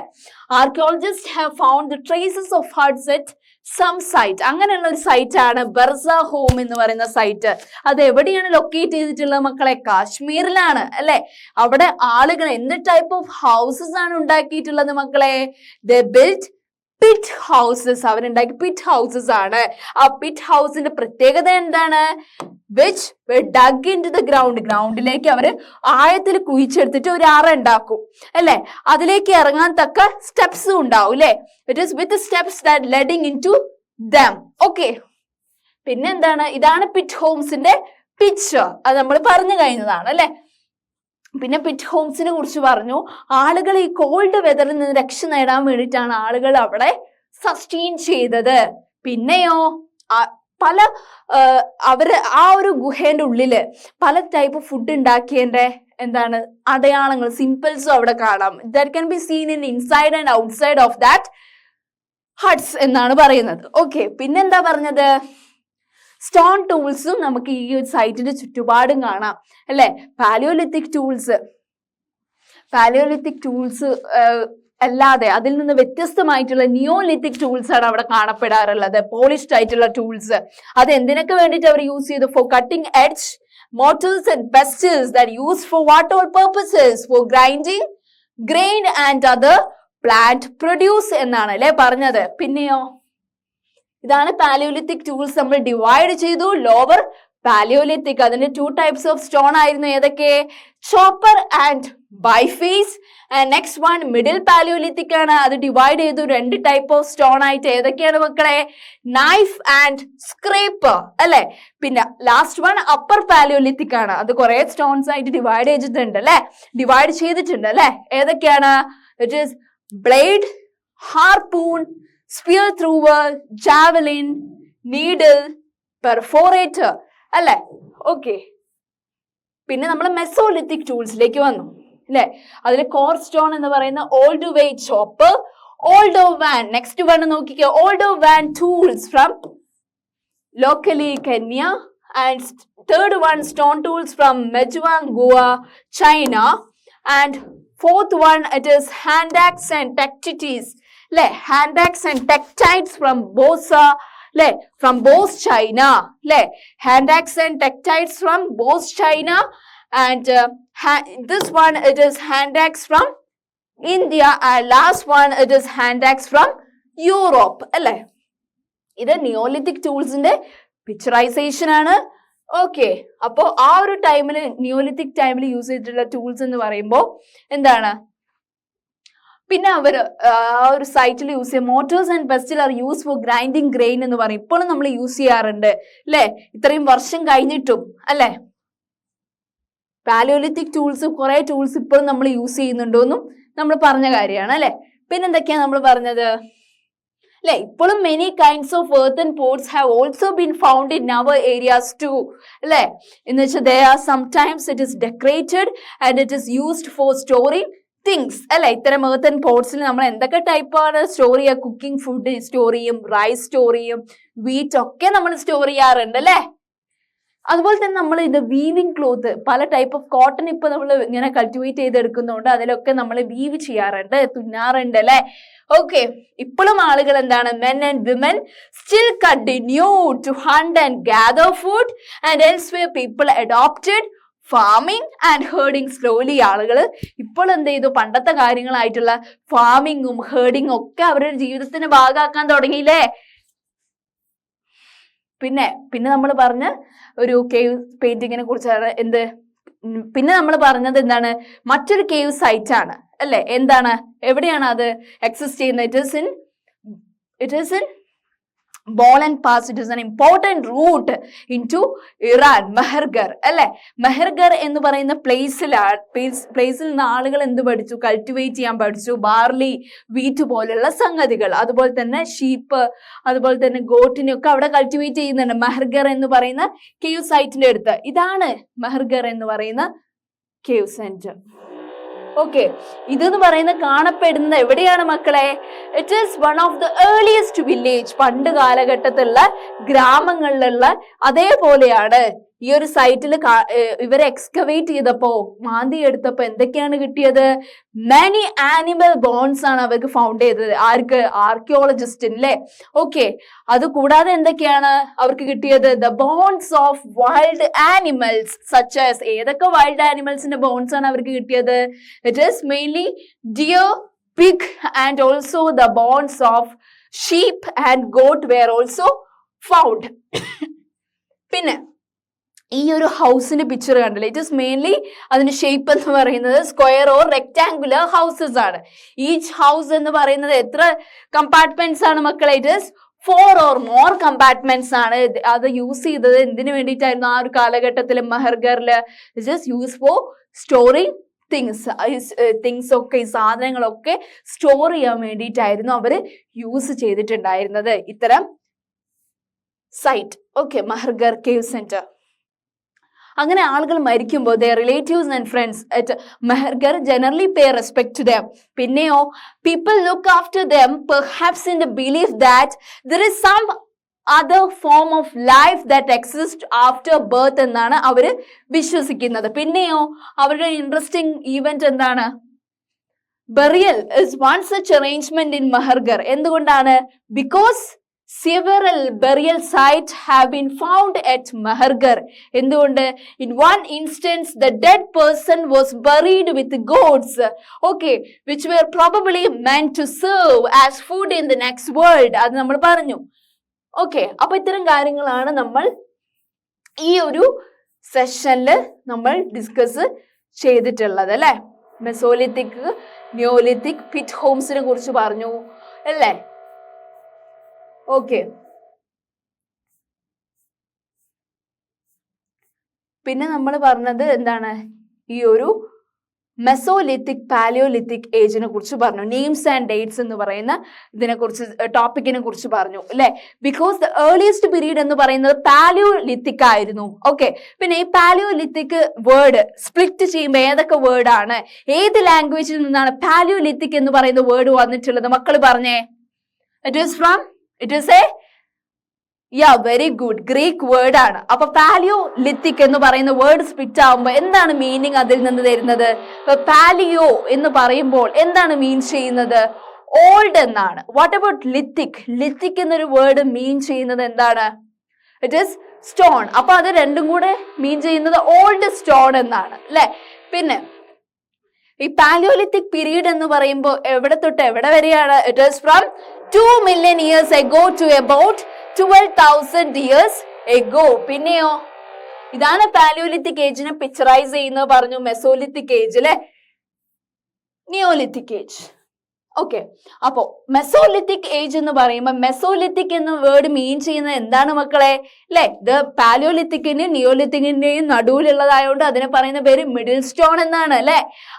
Archaeologist have found the traces of huts at some site. അങ്ങനെയുള്ള ഒരു സൈറ്റ് ആണ് ബർസ ഹോം എന്ന് പറയുന്ന സൈറ്റ്. അത് എവിടെയാണ് ലൊക്കേറ്റ് ചെയ്തിട്ടുള്ളത് മക്കളെ? കാശ്മീരിലാണ് അല്ലെ? അവിടെ ആളുകൾ എന്ത് ടൈപ്പ് ഓഫ് ഹൗസസ് ആണ് ഉണ്ടാക്കിയിട്ടുള്ളത് മക്കളെ? They built pit houses. അവരുണ്ടാക്കി പിറ്റ് ഹൗസസ് ആണ്. ആ പിറ്റ് ഹൗസിന്റെ പ്രത്യേകത എന്താണ്? Which were dug into the ground. ഗ്രൗണ്ടിലേക്ക് അവര് ആഴത്തിൽ കുഴിച്ചെടുത്തിട്ട് ഒരു അറ ഉണ്ടാക്കും അല്ലെ? അതിലേക്ക് ഇറങ്ങാൻ തക്ക സ്റ്റെപ്സും ഉണ്ടാവും അല്ലെ? It is with steps that leading into them. Okay, പിന്നെന്താണ്? ഇതാണ് പിറ്റ് ഹോംസിന്റെ പിക്ചർ. അത് നമ്മൾ പറഞ്ഞു കഴിഞ്ഞതാണ് അല്ലെ? പിന്നെ പിറ്റ് ഹോംസിനെ കുറിച്ച് പറഞ്ഞു. ആളുകൾ ഈ കോൾഡ് വെതറിൽ നിന്ന് രക്ഷ നേടാൻ വേണ്ടിയിട്ടാണ് ആളുകൾ അവിടെ സസ്റ്റെയിൻ ചെയ്തത്. പിന്നെയോ പല അവര് ആ ഒരു ഗുഹേന്റെ ഉള്ളില് പല ടൈപ്പ് ഫുഡ് ഉണ്ടാക്കിയതിന്റെ എന്താണ് അടയാളങ്ങൾ, സിമ്പിൾസും അവിടെ കാണാം. That can be seen in inside and outside of that huts എന്നാണ് പറയുന്നത്. ഓക്കെ, പിന്നെന്താ പറഞ്ഞത്? സ്റ്റോൺ ടൂൾസും നമുക്ക് ഈ ഒരു സൈറ്റിന്റെ ചുറ്റുപാടും കാണാം അല്ലെ? പാലിയോലിത്തിക് ടൂൾസ് അല്ലാതെ അതിൽ നിന്ന് വ്യത്യസ്തമായിട്ടുള്ള നിയോലിത്തിക് ടൂൾസ് ആണ് അവിടെ കാണപ്പെടാറുള്ളത്. പോളിഷ്ഡ് ആയിട്ടുള്ള ടൂൾസ്. അത് എന്തിനൊക്കെ വേണ്ടിയിട്ട് അവർ യൂസ് ചെയ്തു? Four cutting edge mortars and pestles that used for what all purposes? For grinding grain and other plant produce എന്നാണ് അല്ലെ പറഞ്ഞത്. പിന്നെയോ ഇതാണ് പാലിയോലിത്തിക് ടൂൾസ്. നമ്മൾ ഡിവൈഡ് ചെയ്തു. Lower palaeolithic. അതിന്റെ 2 types of stone ആയിരുന്നു ഏതൊക്കെ? Chopper and biface. Next one middle palaeolithic ആണ്. അത് ഡിവൈഡ് ചെയ്തു 2 type of stone ആയിട്ട്. ഏതൊക്കെയാണ് മക്കളെ? നൈഫ് ആൻഡ് സ്ക്രേപ്പർ അല്ലെ. പിന്നെ ലാസ്റ്റ് വൺ അപ്പർ പാലിയോലിത്തിക് ആണ്. അത് കുറെ സ്റ്റോൺസ് ആയിട്ട് ഡിവൈഡ് ചെയ്തിട്ടുണ്ട് അല്ലെ, ഡിവൈഡ് ചെയ്തിട്ടുണ്ട് അല്ലെ. ഏതൊക്കെയാണ്? It is blade, harpoon, spear thrower, javelin, needle, perforator അല്ലെ. ഓക്കെ, പിന്നെ നമ്മൾ മെസോലിത്തിക് ടൂൾസിലേക്ക് വന്നു അല്ലെ. അതിൽ കോർ സ്റ്റോൺ എന്ന് പറയുന്ന ഓൾഡ് വേ chopper, Oldowan. Next one നോക്കിക്കോ, Oldowan tools from Lokalalei Kenya. And third one stone tools from Majuangou, China. And fourth one it is hand axe and tektites അല്ലെ. Hand axe and tektites from Bose അല്ലെ, ഫ്രം ബോസ് ചൈന അല്ലെ. Hand axe and tektites from Bose China. And this one it is hand axe from India. And last one it is hand axe from Europe അല്ലെ. ഇത് നിയോലിത്തിക് ടൂൾസിന്റെ പിക്ചറൈസേഷൻ ആണ്. ഓക്കെ, അപ്പോ ആ ഒരു ടൈമിൽ നിയോലിത്തിക് ടൈമിൽ യൂസ് ചെയ്തിട്ടുള്ള ടൂൾസ് എന്ന് പറയുമ്പോൾ എന്താണ്? പിന്നെ അവർ ആ ഒരു സൈറ്റിൽ യൂസ് ചെയ്യുക mortars and pestle are use for grinding grain എന്ന് പറയും. ഇപ്പോഴും നമ്മൾ യൂസ് ചെയ്യാറുണ്ട് അല്ലെ, ഇത്രയും വർഷം കഴിഞ്ഞിട്ടും അല്ലെ. പാലിയോലിത്തിക് ടൂൾസ് കുറെ ടൂൾസ് ഇപ്പോഴും നമ്മൾ യൂസ് ചെയ്യുന്നുണ്ടോന്നും നമ്മൾ പറഞ്ഞ കാര്യമാണ് അല്ലെ. പിന്നെന്തൊക്കെയാ നമ്മൾ പറഞ്ഞത് അല്ലെ. ഇപ്പോഴും many kinds of earthen pots have also been found in our areas too അല്ലെ. എന്ന് വെച്ചാൽ they are sometimes it is decorated and it is used for storing things അല്ലെ. ഇത്തരം earthen potsൽ നമ്മൾ എന്തൊക്കെ ടൈപ്പാണ് സ്റ്റോർ ചെയ്യുക? കുക്കിംഗ് ഫുഡ് സ്റ്റോർ ചെയ്യും, റൈസ് സ്റ്റോർ ചെയ്യും, വീറ്റ് ഒക്കെ നമ്മൾ സ്റ്റോർ ചെയ്യാറുണ്ട് അല്ലെ. അതുപോലെ തന്നെ നമ്മൾ ഇത് വീവിങ് ക്ലോത്ത്, പല ടൈപ്പ് ഓഫ് കോട്ടൺ ഇപ്പൊ നമ്മൾ ഇങ്ങനെ കൾട്ടിവേറ്റ് ചെയ്തെടുക്കുന്നുണ്ട്, അതിലൊക്കെ നമ്മൾ വീവ് ചെയ്യാറുണ്ട്, തുന്നാറുണ്ട് അല്ലെ. ഓക്കെ, ഇപ്പോഴും ആളുകൾ എന്താണ്? Men and women still continue to hunt and gather food and elsewhere people adopted farming and herding slowly. ആളുകൾ ഇപ്പോൾ എന്ത് ചെയ്തു? പണ്ടത്തെ കാര്യങ്ങളായിട്ടുള്ള ഫാമിങ്ങും ഹേർഡിങ്ങും ഒക്കെ അവരുടെ ജീവിതത്തിന് ഭാഗമാക്കാൻ തുടങ്ങിയില്ലേ. പിന്നെ നമ്മൾ പറഞ്ഞ ഒരു കേവ് പെയിന്റിങ്ങിനെ കുറിച്ചാണ്. എന്ത്? പിന്നെ നമ്മൾ പറഞ്ഞത് എന്താണ്? മറ്റൊരു കേവ് സൈറ്റ് ആണ് അല്ലെ. എന്താണ്? എവിടെയാണ് അത് എക്സിസ്റ്റ് ചെയ്യുന്നത്? It is in Bolan Pass. It is an important route into Iran. Mehergar അല്ലെ. മെഹർഗർ എന്ന് പറയുന്ന പ്ലേസിൽ നിന്ന് ആളുകൾ എന്ത് പഠിച്ചു? കൾട്ടിവേറ്റ് ചെയ്യാൻ പഠിച്ചു. ബാർലി, വീറ്റ് പോലുള്ള സംഗതികൾ, അതുപോലെ തന്നെ ഷീപ്പ്, അതുപോലെ തന്നെ ഗോട്ടിനെയൊക്കെ അവിടെ കൾട്ടിവേറ്റ് ചെയ്യുന്നുണ്ട്. മെഹർഗർ എന്ന് പറയുന്ന കേവ് സൈറ്റിന്റെ അടുത്ത്. ഇതാണ് മെഹർഗർ എന്ന് പറയുന്ന കേവ് സെന്റർ. ഓക്കെ, ഇതെന്ന് പറയുന്ന കാണപ്പെടുന്നത് എവിടെയാണ് മക്കളെ? It is one of the earliest village. പണ്ട് കാലഘട്ടത്തിലുള്ള ഗ്രാമങ്ങളിലുള്ള അതേപോലെയാണ് ഈ ഒരു സൈറ്റിൽ ഇവരെ എക്സ്കവേറ്റ് ചെയ്തപ്പോ, മാന്തി എടുത്തപ്പോ എന്തൊക്കെയാണ് കിട്ടിയത്? മെനി ആനിമൽ ബോൺസ് ആണ് അവർക്ക് ഫൗണ്ട് ചെയ്തത്. ആർക്ക്? ആർക്കിയോളജിസ്റ്റിന് അല്ലേ. ഓക്കെ, അത് കൂടാതെ എന്തൊക്കെയാണ് അവർക്ക് കിട്ടിയത്? The bones of wild animals such as. ഏതൊക്കെ വൈൽഡ് ആനിമൽസിന്റെ ബോൺസ് ആണ് അവർക്ക് കിട്ടിയത്? It is mainly deer, pig and also the bones of sheep and goat were also found. പിന്നെ ഈ ഒരു ഹൗസിന്റെ പിക്ചർ കണ്ടില്ലേ? ഇറ്റ് ഇസ് മെയിൻലി അതിന്റെ ഷേപ്പ് എന്ന് പറയുന്നത് സ്ക്വയർ ഓർ റെക്ടാങ്കുലർ ഹൗസസ് ആണ്. ഈച്ച് ഹൗസ് എന്ന് പറയുന്നത് എത്ര കമ്പാർട്ട്മെന്റ്സ് ആണ് മക്കളെ? It is 4 or more compartments ആണ്. അത് യൂസ് ചെയ്തത് എന്തിനു വേണ്ടിയിട്ടായിരുന്നു ആ ഒരു കാലഘട്ടത്തിൽ? മെഹർഗറില് it is use for storing things ഒക്കെ, ഈ സാധനങ്ങളൊക്കെ സ്റ്റോർ ചെയ്യാൻ വേണ്ടിയിട്ടായിരുന്നു അവര് യൂസ് ചെയ്തിട്ടുണ്ടായിരുന്നത് ഇത്തരം site. Okay, Mehrgarh cave centre. അങ്ങനെ ആളുകൾ മരിക്കുമ്പോൾ their relatives and friends at Mehergar generally pay respect to them. പിന്നെയോ people look after them perhaps in the belief that there is some other form of life that exists after birth എന്നാണ് അവര് വിശ്വസിക്കുന്നത്. പിന്നെയോ അവരുടെ ഇൻട്രസ്റ്റിംഗ് ഈവന്റ് എന്താണ്? burial is one such arrangement in Mehergar. എന്തുകൊണ്ടാണ്? because several burial sites have been found at Mehergar. എന്തുകൊണ്ട്? In one instance the dead person was buried with goats, okay, which were probably meant to serve as food in the next world. അത് നമ്മൾ പറഞ്ഞു. ഓക്കെ, അപ്പൊ ഇത്തരം കാര്യങ്ങളാണ് നമ്മൾ ഈ ഒരു സെഷനിൽ നമ്മൾ ഡിസ്കസ് ചെയ്തിട്ടുള്ളത് അല്ലെ. മെസോലിത്തിക്, നിയോലിത്തിക്, പിറ്റ് ഹോംസിനെ കുറിച്ച് പറഞ്ഞു അല്ലേ. ഓക്കെ, പിന്നെ നമ്മൾ പറഞ്ഞത് എന്താണ്, ഈ ഒരു മെസോലിത്തിക് പാലിയോലിത്തിക് ഏജിനെ കുറിച്ച് പറഞ്ഞു. നെയിംസ് ആൻഡ് ഡേറ്റ്സ് എന്ന് പറയുന്ന ഇതിനെ കുറിച്ച്, ടോപ്പിക്കിനെ കുറിച്ച് പറഞ്ഞു അല്ലെ. ബിക്കോസ് ദ ഏർലിയസ്റ്റ് പീരീഡ് എന്ന് പറയുന്നത് പാലിയോലിത്തിക് ആയിരുന്നു. ഓക്കെ, പിന്നെ ഈ പാലിയോലിത്തിക് വേർഡ് സ്പ്ലിറ്റ് ചെയ്യുമ്പോൾ ഏതൊക്കെ വേർഡ് ആണ്, ഏത് ലാംഗ്വേജിൽ നിന്നാണ് പാലിയോലിത്തിക് എന്ന് പറയുന്ന വേർഡ് വന്നിട്ടുള്ളത്? മക്കൾ പറഞ്ഞേ. It is A very good, Greek word ആണ്. അപ്പൊ പാലിയോലിത്തിക് എന്ന് പറയുന്ന വേർഡ് സ്പ്ലിറ്റ് ആവുമ്പോൾ എന്താണ് മീനിങ് അതിൽ നിന്ന് തരുന്നത്? പാലിയോ എന്ന് പറയുമ്പോൾ എന്താണ് മീൻ ചെയ്യുന്നത്? ഓൾഡ് എന്നാണ്. What about lithic? ലിത്തിക് എന്നൊരു വേർഡ് മീൻ ചെയ്യുന്നത് എന്താണ്? It is stone. അപ്പൊ അത് രണ്ടും കൂടെ മീൻ ചെയ്യുന്നത് ഓൾഡ് സ്റ്റോൺ എന്നാണ് അല്ലെ. പിന്നെ ഈ പാലിയോലിത്തിക് പീരീഡ് എന്ന് പറയുമ്പോൾ എവിടെ തൊട്ട് എവിടെ വരെയാണ്? It is from 2 million years ago to about 12,000 years ago. പിന്നെയോ ഇതാണ് പാലിയോലിത്തിക് ഏജിനെ പിക്ചറൈസ് ചെയ്യുന്നത് പറഞ്ഞു. മെസോലിത്തിക് ഏജ് അല്ലെ, നിയോലിത്തിക് ഏജ്. ഓക്കെ, അപ്പോ മെസോലിത്തിക് ഏജ് എന്ന് പറയുമ്പോൾ മെസോലിത്തിക് എന്ന വേർഡ് മീൻ ചെയ്യുന്നത് എന്താണ് മക്കളെ? അല്ലെ, ഇത് പാലിയോലിത്തിക്കിന്റെയും നിയോലിത്തിക്കിന്റെയും നടുവിലുള്ളതായോണ്ട് അതിനെ പറയുന്ന പേര് മിഡിൽ സ്റ്റോൺ എന്നാണ് അല്ലെ.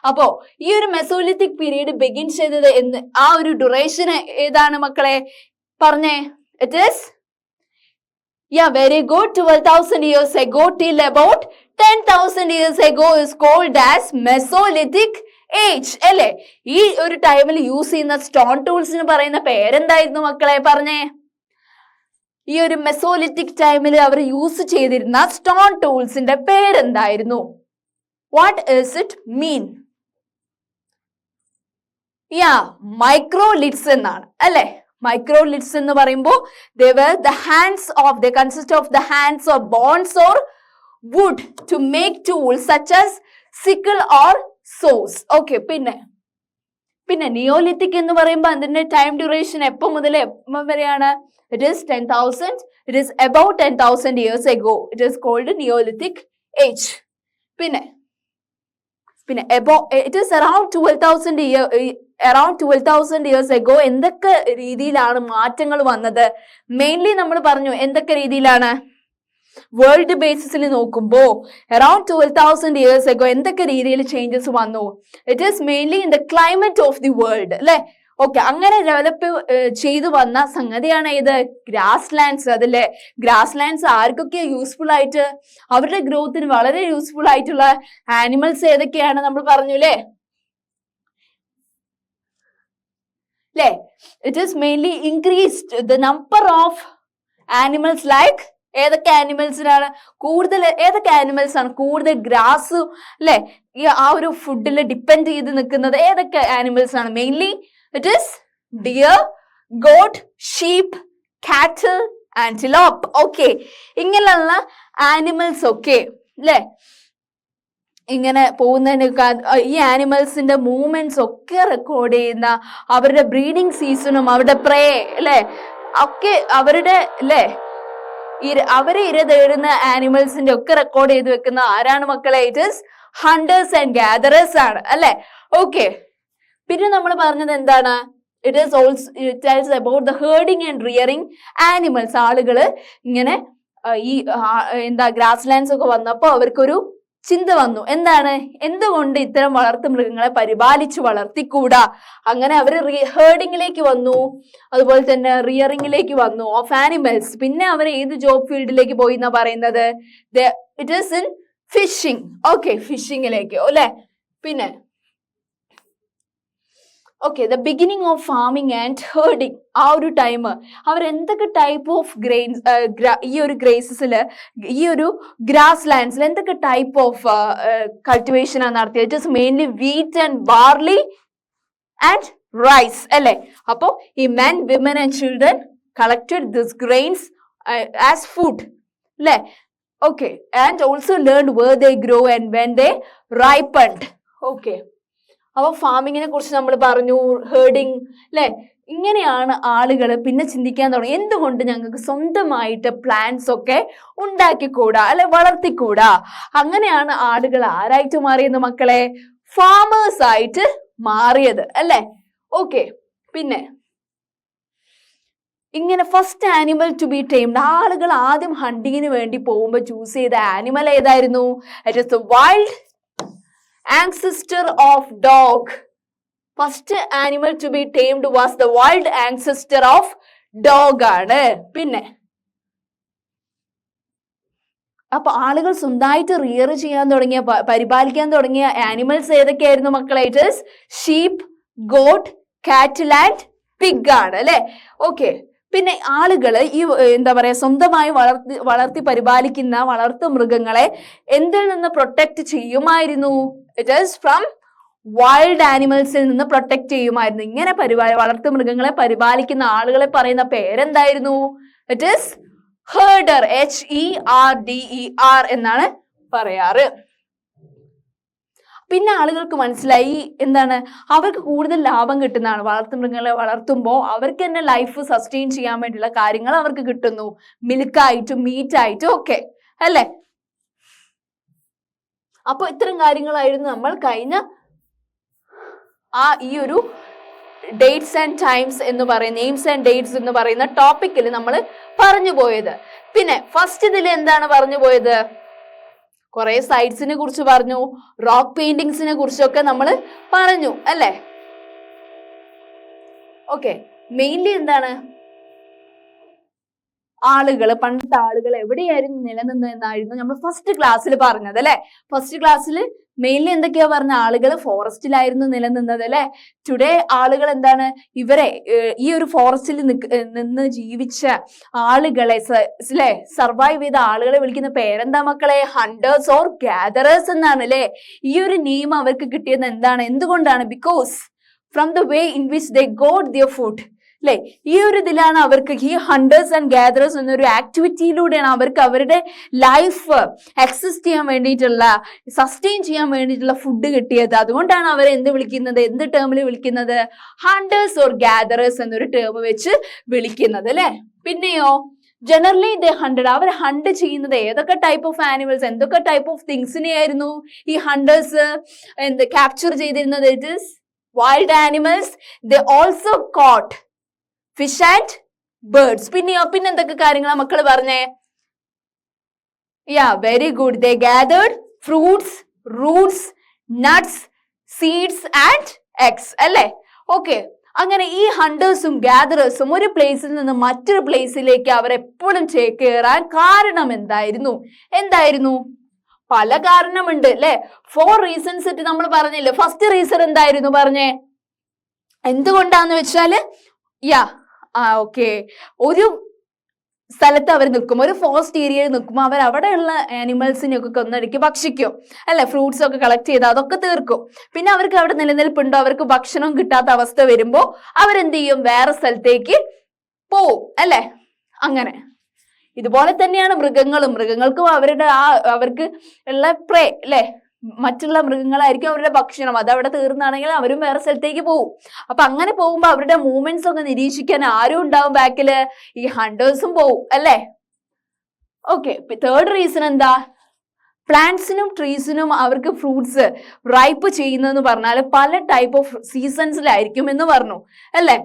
അപ്പോ ഈ ഒരു മെസോലിത്തിക് പീരീഡ് ബിഗിൻ ചെയ്തത് എന്ന് ആ ഒരു ഡ്യൂറേഷൻ ഏതാണ് മക്കളെ? പറഞ്ഞേ. It is very good, 12,000 years ago till about 10,000 years ago is called as Mesolithic age അല്ലേ. ഈ ഒരു ടൈമിൽ യൂസ് ചെയ്യുന്ന സ്റ്റോൺ ടൂൾസിന് പറയുന്ന പേരെന്തായിരുന്നു മക്കളെ? പറഞ്ഞേ. ഈ ഒരു മെസോലിത്തിക് ടൈമിൽ അവർ യൂസ് ചെയ്തിരുന്ന സ്റ്റോൺ ടൂൾസിന്റെ പേരെന്തായിരുന്നു? What is it mean? Microliths എന്നാണ് അല്ലെ. Microliths എന്ന് പറയുമ്പോൾ they consist of the hands of bones or wood to make tools such as sickle or saws. Okay, പിന്നെ നിയോലിത്തിക് എന്ന് പറയുമ്പോൾ അതിന്റെ ടൈം ഡ്യൂറേഷൻ എപ്പോൾ മുതൽ എപ്പോൾ വരെയാണ്? It is 10,000, it is about 10,000 years ago. It is called Neolithic age. പിന്നെ it is around 12,000 years ago. എന്തൊക്കെ രീതിയിലാണ് മാറ്റങ്ങൾ വന്നത്? മെയിൻലി നമ്മൾ പറഞ്ഞു എന്തൊക്കെ രീതിയിലാണ്? വേൾഡ് ബേസിസിൽ നോക്കുമ്പോൾ അറൌണ്ട് 12,000 years ago എന്തൊക്കെ രീതിയിൽ ചേഞ്ചസ് വന്നു? It is mainly in the climate of the world അല്ലെ. ഓക്കെ, അങ്ങനെ ഡെവലപ്പ് ചെയ്തു വന്ന സംഗതിയാണ് ഇത് ഗ്രാസ് ലാൻഡ്സ്. അതല്ലേ, ഗ്രാസ് ലാൻഡ്സ് ആർക്കൊക്കെ യൂസ്ഫുൾ ആയിട്ട്, അവരുടെ ഗ്രോത്തിന് വളരെ യൂസ്ഫുൾ ആയിട്ടുള്ള ആനിമൽസ് ഏതൊക്കെയാണ് നമ്മൾ പറഞ്ഞു അല്ലേ. It is mainly increased the number of animals. Like ഏതൊക്കെ ആനിമൽസിനാണ് കൂടുതൽ, ഏതൊക്കെ ആനിമൽസ് ആണ് കൂടുതൽ ഗ്രാസ് അല്ലെ ഈ ആ ഒരു ഫുഡിൽ ഡിപ്പെൻഡ് ചെയ്ത് നിൽക്കുന്നത്? ഏതൊക്കെ ആനിമൽസ് ആണ്? Mainly it is dear, got, sheep, കാറ്റിൽ, ആന്റിലോപ്പ്. ഓക്കെ, ഇങ്ങനെയുള്ള ആനിമൽസ് ഒക്കെ അല്ലെ ഇങ്ങനെ പോകുന്നതിനൊക്കെ ഈ ആനിമൽസിന്റെ മൂവ്മെന്റ്സ് ഒക്കെ റെക്കോർഡ് ചെയ്യുന്ന, അവരുടെ ബ്രീഡിങ് സീസണും അവരുടെ പ്രേ അല്ലെ ഒക്കെ അവരുടെ അല്ലെ അവരെ ഇര തേടുന്ന ആനിമൽസിന്റെ ഒക്കെ റെക്കോർഡ് ചെയ്ത് വെക്കുന്ന ആരാണ് മക്കളെ? It is hunters and gatherers ആണ് അല്ലെ. ഓക്കെ, പിന്നെ നമ്മൾ പറഞ്ഞത് എന്താണ്? It is also tells about the herding and rearing animals. ആളുകള് ഇങ്ങനെ ഈ ഗ്രാസ് ലാൻഡ്സ് ഒക്കെ വന്നപ്പോ അവർക്കൊരു ചിന്ത വന്നു. എന്താണ്? എന്തുകൊണ്ട് ഇത്തരം വളർത്തു മൃഗങ്ങളെ പരിപാലിച്ചു വളർത്തിക്കൂടാ? അങ്ങനെ അവര് ഹേർഡിങ്ങിലേക്ക് വന്നു, അതുപോലെ തന്നെ റിയറിങ്ങിലേക്ക് വന്നു ഓഫ് ആനിമൽസ്. പിന്നെ അവർ ഏത് ജോബ് ഫീൽഡിലേക്ക് പോയി എന്നാ പറയുന്നത്? It is in fishing. Okay, ഫിഷിങ്ങിലേക്ക് അല്ലെ. പിന്നെ okay, the beginning of farming and herding. ആ ഒരു ടൈം അവർ എന്തൊക്കെ ടൈപ്പ് ഓഫ് ഗ്രെയിൻസ് ഈ ഒരു ഗ്രേസസില്, ഈ ഒരു ഗ്രാസ് ലാൻഡ്സിൽ എന്തൊക്കെ ടൈപ്പ് ഓഫ് കൾട്ടിവേഷൻ ആണ് നടത്തിയത്? It is mainly wheat and barley and rice അല്ലെ. അപ്പോ ഈ men, women and children collected this grains as food അല്ലെ. Okay, and also learn where they grow and when they ripened. Okay, അപ്പൊ ഫാമിങ്ങിനെ കുറിച്ച് നമ്മൾ പറഞ്ഞു, ഹേർഡിങ് അല്ലെ, ഇങ്ങനെയാണ് ആളുകൾ പിന്നെ ചിന്തിക്കാൻ തുടങ്ങി, എന്തുകൊണ്ട് ഞങ്ങൾക്ക് സ്വന്തമായിട്ട് പ്ലാന്റ്സ് ഒക്കെ ഉണ്ടാക്കിക്കൂടാ, അല്ലെ വളർത്തിക്കൂടാ. അങ്ങനെയാണ് ആളുകൾ ആരായിട്ട് മാറിയത് മക്കളെ? ഫാമേഴ്സ് ആയിട്ട് മാറിയത്, അല്ലെ? ഓക്കെ, പിന്നെ ഇങ്ങനെ first animal to be tamed, ആളുകൾ ആദ്യം ഹണ്ടിങ്ങിന് വേണ്ടി പോകുമ്പോൾ ചൂസ് ചെയ്ത ആനിമൽ ഏതായിരുന്നു? It is the wild ancestor of dog. First animal to be tamed was the wild ancestor of dog ആണ്. പിന്നെ അപ്പൊ ആളുകൾ സ്വന്തമായിട്ട് റിയർ ചെയ്യാൻ തുടങ്ങിയ, പരിപാലിക്കാൻ തുടങ്ങിയ ആനിമൽസ് ഏതൊക്കെയായിരുന്നു മക്കളെ? ഇറ്റ് ഈസ് ഷീപ്പ്, ഗോട്ട്, കാറ്റിൽ ആൻഡ് പിഗ് ആണ്, അല്ലെ? ഓക്കെ, പിന്നെ ആളുകൾ ഈ എന്താ പറയാ സ്വന്തമായി വളർത്തി പരിപാലിക്കുന്ന വളർത്തു മൃഗങ്ങളെ എന്തിൽ നിന്ന് പ്രൊട്ടക്ട് ചെയ്യുമായിരുന്നു? ഇറ്റ് ഈസ് ഫ്രം വൈൽഡ് ആനിമൽസിൽ നിന്ന് പ്രൊട്ടക്ട് ചെയ്യുമായിരുന്നു. ഇങ്ങനെ വളർത്തു മൃഗങ്ങളെ പരിപാലിക്കുന്ന ആളുകളെ പറയുന്ന പേരെന്തായിരുന്നു? ഇറ്റ് ഈസ് ഹെർഡർ, HERDER എന്നാണ് പറയാറ്. പിന്നെ ആളുകൾക്ക് മനസ്സിലായി എന്താണ്, അവർക്ക് കൂടുതൽ ലാഭം കിട്ടുന്നതാണ്. വളർത്തുമൃഗങ്ങളെ വളർത്തുമ്പോൾ അവർക്ക് തന്നെ ലൈഫ് സസ്റ്റെയിൻ ചെയ്യാൻ വേണ്ടിയുള്ള കാര്യങ്ങൾ അവർക്ക് കിട്ടുന്നു, മിൽക്കായിട്ടും മീറ്റായിട്ടും ഒക്കെ, അല്ലെ? അപ്പൊ ഇത്തരം കാര്യങ്ങളായിരുന്നു നമ്മൾ കഴിഞ്ഞ ഈ ഒരു ഡേറ്റ്സ് ആൻഡ് ടൈംസ് എന്ന് പറയുന്ന, നെയിംസ് ആൻഡ് ഡേറ്റ്സ് എന്ന് പറയുന്ന ടോപ്പിക്കിൽ നമ്മൾ പറഞ്ഞു പോയത്. പിന്നെ ഫസ്റ്റ് ഇതിൽ എന്താണ് പറഞ്ഞു പോയത്? കുറെ സൈറ്റ്സിനെ കുറിച്ച് പറഞ്ഞു, റോക്ക് പെയിന്റിങ്സിനെ കുറിച്ചൊക്കെ നമ്മൾ പറഞ്ഞു, അല്ലെ? ഓക്കെ, മെയിൻലി എന്താണ്, പണ്ടത്തെ ആളുകൾ എവിടെയായിരുന്നു നിലനിന്നത് എന്നായിരുന്നു നമ്മൾ ഫസ്റ്റ് ക്ലാസ്സിൽ പറഞ്ഞത്, അല്ലെ? ഫസ്റ്റ് ക്ലാസ്സിൽ മെയിൻലി എന്തൊക്കെയാ പറഞ്ഞ? ആളുകൾ ഫോറസ്റ്റിലായിരുന്നു നിലനിന്നത്, അല്ലെ? ടുഡേ ആളുകൾ എന്താണ്, ഇവരെ ഈ ഒരു ഫോറസ്റ്റിൽ നിന്ന് ജീവിച്ച ആളുകളെ, അല്ലെ, സർവൈവ് ചെയ്ത ആളുകളെ വിളിക്കുന്ന പേരെന്താ മക്കളെ? ഹണ്ടേഴ്സ് ഓർ ഗ്യാദറേഴ്സ് എന്നാണ്, അല്ലെ? ഈ ഒരു നെയിം അവർക്ക് കിട്ടിയത് എന്താണ്, എന്തുകൊണ്ടാണ്? Because from the way in which they got their food, അല്ലെ? ഈ ഒരു ഇതിലാണ് അവർക്ക് ഈ ഹണ്ടേഴ്സ് ആൻഡ് ഗ്യാദറേഴ്സ് എന്നൊരു ആക്ടിവിറ്റിയിലൂടെയാണ് അവർക്ക് അവരുടെ ലൈഫ് എക്സിസ്റ്റ് ചെയ്യാൻ വേണ്ടിയിട്ടുള്ള, സസ്റ്റെയിൻ ചെയ്യാൻ വേണ്ടിയിട്ടുള്ള ഫുഡ് കിട്ടിയത്. അതുകൊണ്ടാണ് അവരെ എന്ത് വിളിക്കുന്നത്, എന്ത് ടേമിൽ വിളിക്കുന്നത്? ഹണ്ടേഴ്സ് ഓർ ഗ്യാദറേഴ്സ് എന്നൊരു ടേം വെച്ച് വിളിക്കുന്നത്, അല്ലെ? പിന്നെയോ ജനറലി ദേ ഹണ്ടഡ്, അവർ ഹണ്ട് ചെയ്യുന്നത് ഏതൊക്കെ ടൈപ്പ് ഓഫ് ആനിമൽസ്, എന്തൊക്കെ ടൈപ്പ് ഓഫ് തിങ്സിനെയായിരുന്നു ഈ ഹണ്ടേഴ്സ് ക്യാപ്ചർ ചെയ്തിരുന്നത്? It is wild animals. They also caught fish and birds. പിന്നെന്തൊക്കെ കാര്യങ്ങളാ മക്കള് പറഞ്ഞേ? Very good. They gathered fruits, roots, nuts, seeds and eggs, അല്ലെ? ഓക്കെ, അങ്ങനെ ഈ ഹണ്ടേഴ്സും ഗ്യാദറേഴ്സും ഒരു പ്ലേസിൽ നിന്ന് മറ്റൊരു പ്ലേസിലേക്ക് അവർ എപ്പോഴും ചേക്കേറാൻ കാരണം എന്തായിരുന്നു? പല കാരണമുണ്ട്, അല്ലെ? 4 റീസൺസ് ഇട്ട് നമ്മൾ പറഞ്ഞില്ലേ? ഫസ്റ്റ് റീസൺ എന്തായിരുന്നു പറഞ്ഞേ? എന്തുകൊണ്ടാന്ന് വെച്ചാല് ഓക്കെ, ഒരു സ്ഥലത്ത് അവർ നിൽക്കും, ഒരു ഫോറസ്റ്റ് ഏരിയയിൽ നിൽക്കുമ്പോൾ അവർ അവിടെയുള്ള ആനിമൽസിനെയൊക്കെ കൊന്നടിക്ക് ഭക്ഷിക്കും, അല്ലെ? ഫ്രൂട്ട്സ് ഒക്കെ കളക്ട് ചെയ്ത് അതൊക്കെ തീർക്കും. പിന്നെ അവർക്ക് അവിടെ നിലനിൽപ്പുണ്ടോ, അവർക്ക് ഭക്ഷണം കിട്ടാത്ത അവസ്ഥ വരുമ്പോ അവരെന്ത് ചെയ്യും? വേറെ സ്ഥലത്തേക്ക് പോവും, അല്ലെ? അങ്ങനെ ഇതുപോലെ തന്നെയാണ് മൃഗങ്ങൾക്കും അവർക്ക് ഉള്ള പ്രേ, അല്ലെ? മറ്റുള്ള മൃഗങ്ങളായിരിക്കും അവരുടെ ഭക്ഷണം. അത് അവിടെ തീർന്നാണെങ്കിൽ അവരും വേറെ സ്ഥലത്തേക്ക് പോകും. അപ്പൊ അങ്ങനെ പോകുമ്പോ അവരുടെ മൂവ്മെന്റ്സ് ഒക്കെ നിരീക്ഷിക്കാൻ ആരും ഉണ്ടാവും ബാക്കില്? ഈ ഹണ്ടേഴ്സും പോവും, അല്ലെ? ഓക്കെ, തേർഡ് റീസൺ എന്താ? പ്ലാന്റ്സിനും ട്രീസിനും അവർക്ക് ഫ്രൂട്ട്സ് റൈപ്പ് ചെയ്യുന്നതെന്ന് പറഞ്ഞാൽ പല ടൈപ്പ് ഓഫ് സീസൺസിലായിരിക്കും എന്ന് പറഞ്ഞു, അല്ലെ?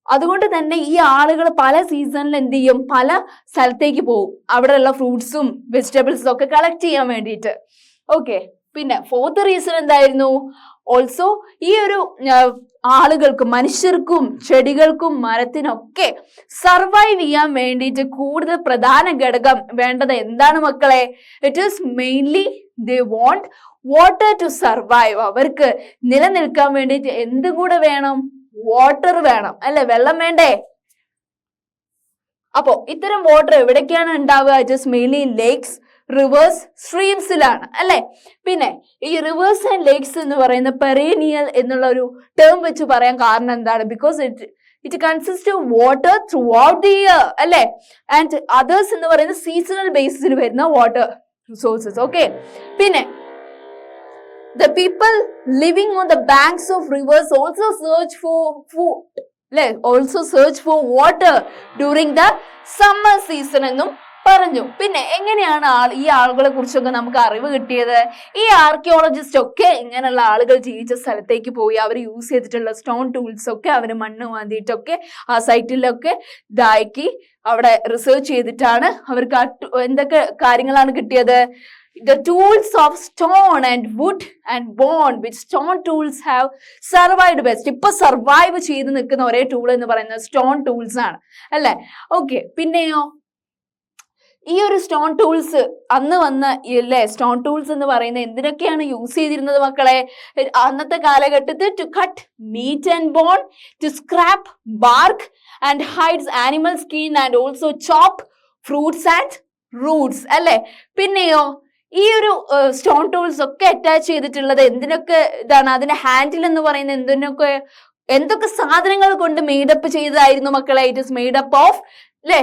അതുകൊണ്ട് തന്നെ ഈ ആളുകൾ പല സീസണിൽ എന്ത് ചെയ്യും? പല സ്ഥലത്തേക്ക് പോകും, അവിടെയുള്ള ഫ്രൂട്ട്സും വെജിറ്റബിൾസും ഒക്കെ കളക്ട് ചെയ്യാൻ വേണ്ടിയിട്ട്. ഓക്കെ, പിന്നെ ഫോർത്ത് റീസൺ എന്തായിരുന്നു? ഓൾസോ ഈ ഒരു ആളുകൾക്കും, മനുഷ്യർക്കും, ചെടികൾക്കും, മരത്തിനൊക്കെ സർവൈവ് ചെയ്യാൻ വേണ്ടിയിട്ട് കൂടുതൽ പ്രധാന ഘടകം വേണ്ടത് എന്താണ് മക്കളെ? It is mainly they want water to survive. അവർക്ക് നിലനിൽക്കാൻ വേണ്ടിയിട്ട് എന്തും കൂടെ വേണം? വാട്ടർ വേണം, അല്ലെ? വെള്ളം വേണ്ടേ? അപ്പോ ഇത്തരം വാട്ടർ എവിടേക്കാണ് ഉണ്ടാവുക? It is mainly in lakes, rivers, സ്ട്രീംസിലാണ്, അല്ലെ? പിന്നെ ഈ റിവേഴ്സ് ആൻഡ് ലേക്സ് എന്ന് പറയുന്ന പെറേനിയൽ എന്നുള്ള ഒരു ടേം വെച്ച് പറയാൻ കാരണം എന്താണ്? Because it consist of water through out the year, അല്ലെ? ആൻഡ് അതേഴ്സ് എന്ന് പറയുന്ന സീസണൽ ബേസിസിൽ വരുന്ന വാട്ടർ റിസോഴ്സസ്. ഓക്കെ, പിന്നെ the people living on the banks of rivers also search for food, അല്ലെ, also search for water during the summer season എന്നും പറഞ്ഞു. പിന്നെ എങ്ങനെയാണ് ഈ ആളുകളെ കുറിച്ചൊക്കെ നമുക്ക് അറിവ് കിട്ടിയത്? ഈ ആർക്കിയോളജിസ്റ്റ് ഒക്കെ ഇങ്ങനെയുള്ള ആളുകൾ ജീവിച്ച സ്ഥലത്തേക്ക് പോയി അവർ യൂസ് ചെയ്തിട്ടുള്ള സ്റ്റോൺ ടൂൾസ് ഒക്കെ അവർ മണ്ണ് മാന്തിയിട്ടൊക്കെ ആ സൈറ്റിലൊക്കെ ഇതാക്കി അവിടെ റിസർച്ച് ചെയ്തിട്ടാണ് അവർക്ക് എന്തൊക്കെ കാര്യങ്ങളാണ് കിട്ടിയത്? The tools of stone and wood and bone which stone tools have survived best. ഇപ്പൊ സർവൈവ് ചെയ്ത് നിൽക്കുന്ന ഒരേ ടൂൾ എന്ന് പറയുന്നത് സ്റ്റോൺ ടൂൾസ് ആണ് അല്ലെ. ഓക്കെ, പിന്നെയോ ഈ ഒരു സ്റ്റോൺ ടൂൾസ് അന്ന് വന്ന അല്ലേ, സ്റ്റോൺ ടൂൾസ് എന്ന് പറയുന്നത് എന്തിനൊക്കെയാണ് യൂസ് ചെയ്തിരുന്നത് മക്കളെ? അന്നത്തെ കാലഘട്ടത്തിൽ to cut meat and bone, to scrape bark and hides animal skin and also chop fruits and roots അല്ലെ. പിന്നെയോ ഈ ഒരു സ്റ്റോൺ ടൂൾസ് ഒക്കെ അറ്റാച്ച് ചെയ്തിട്ടുള്ളത് എന്തിനൊക്കെ ഇതാണ്? അതിന്റെ ഹാൻഡിൽ എന്ന് പറയുന്നത് എന്തൊക്കെ സാധനങ്ങൾ കൊണ്ട് മെയ്ഡപ്പ് ചെയ്തതായിരുന്നു മക്കളെ? ഇറ്റ് ഇസ് മെയ്ഡപ്പ് ഓഫ് അല്ലെ,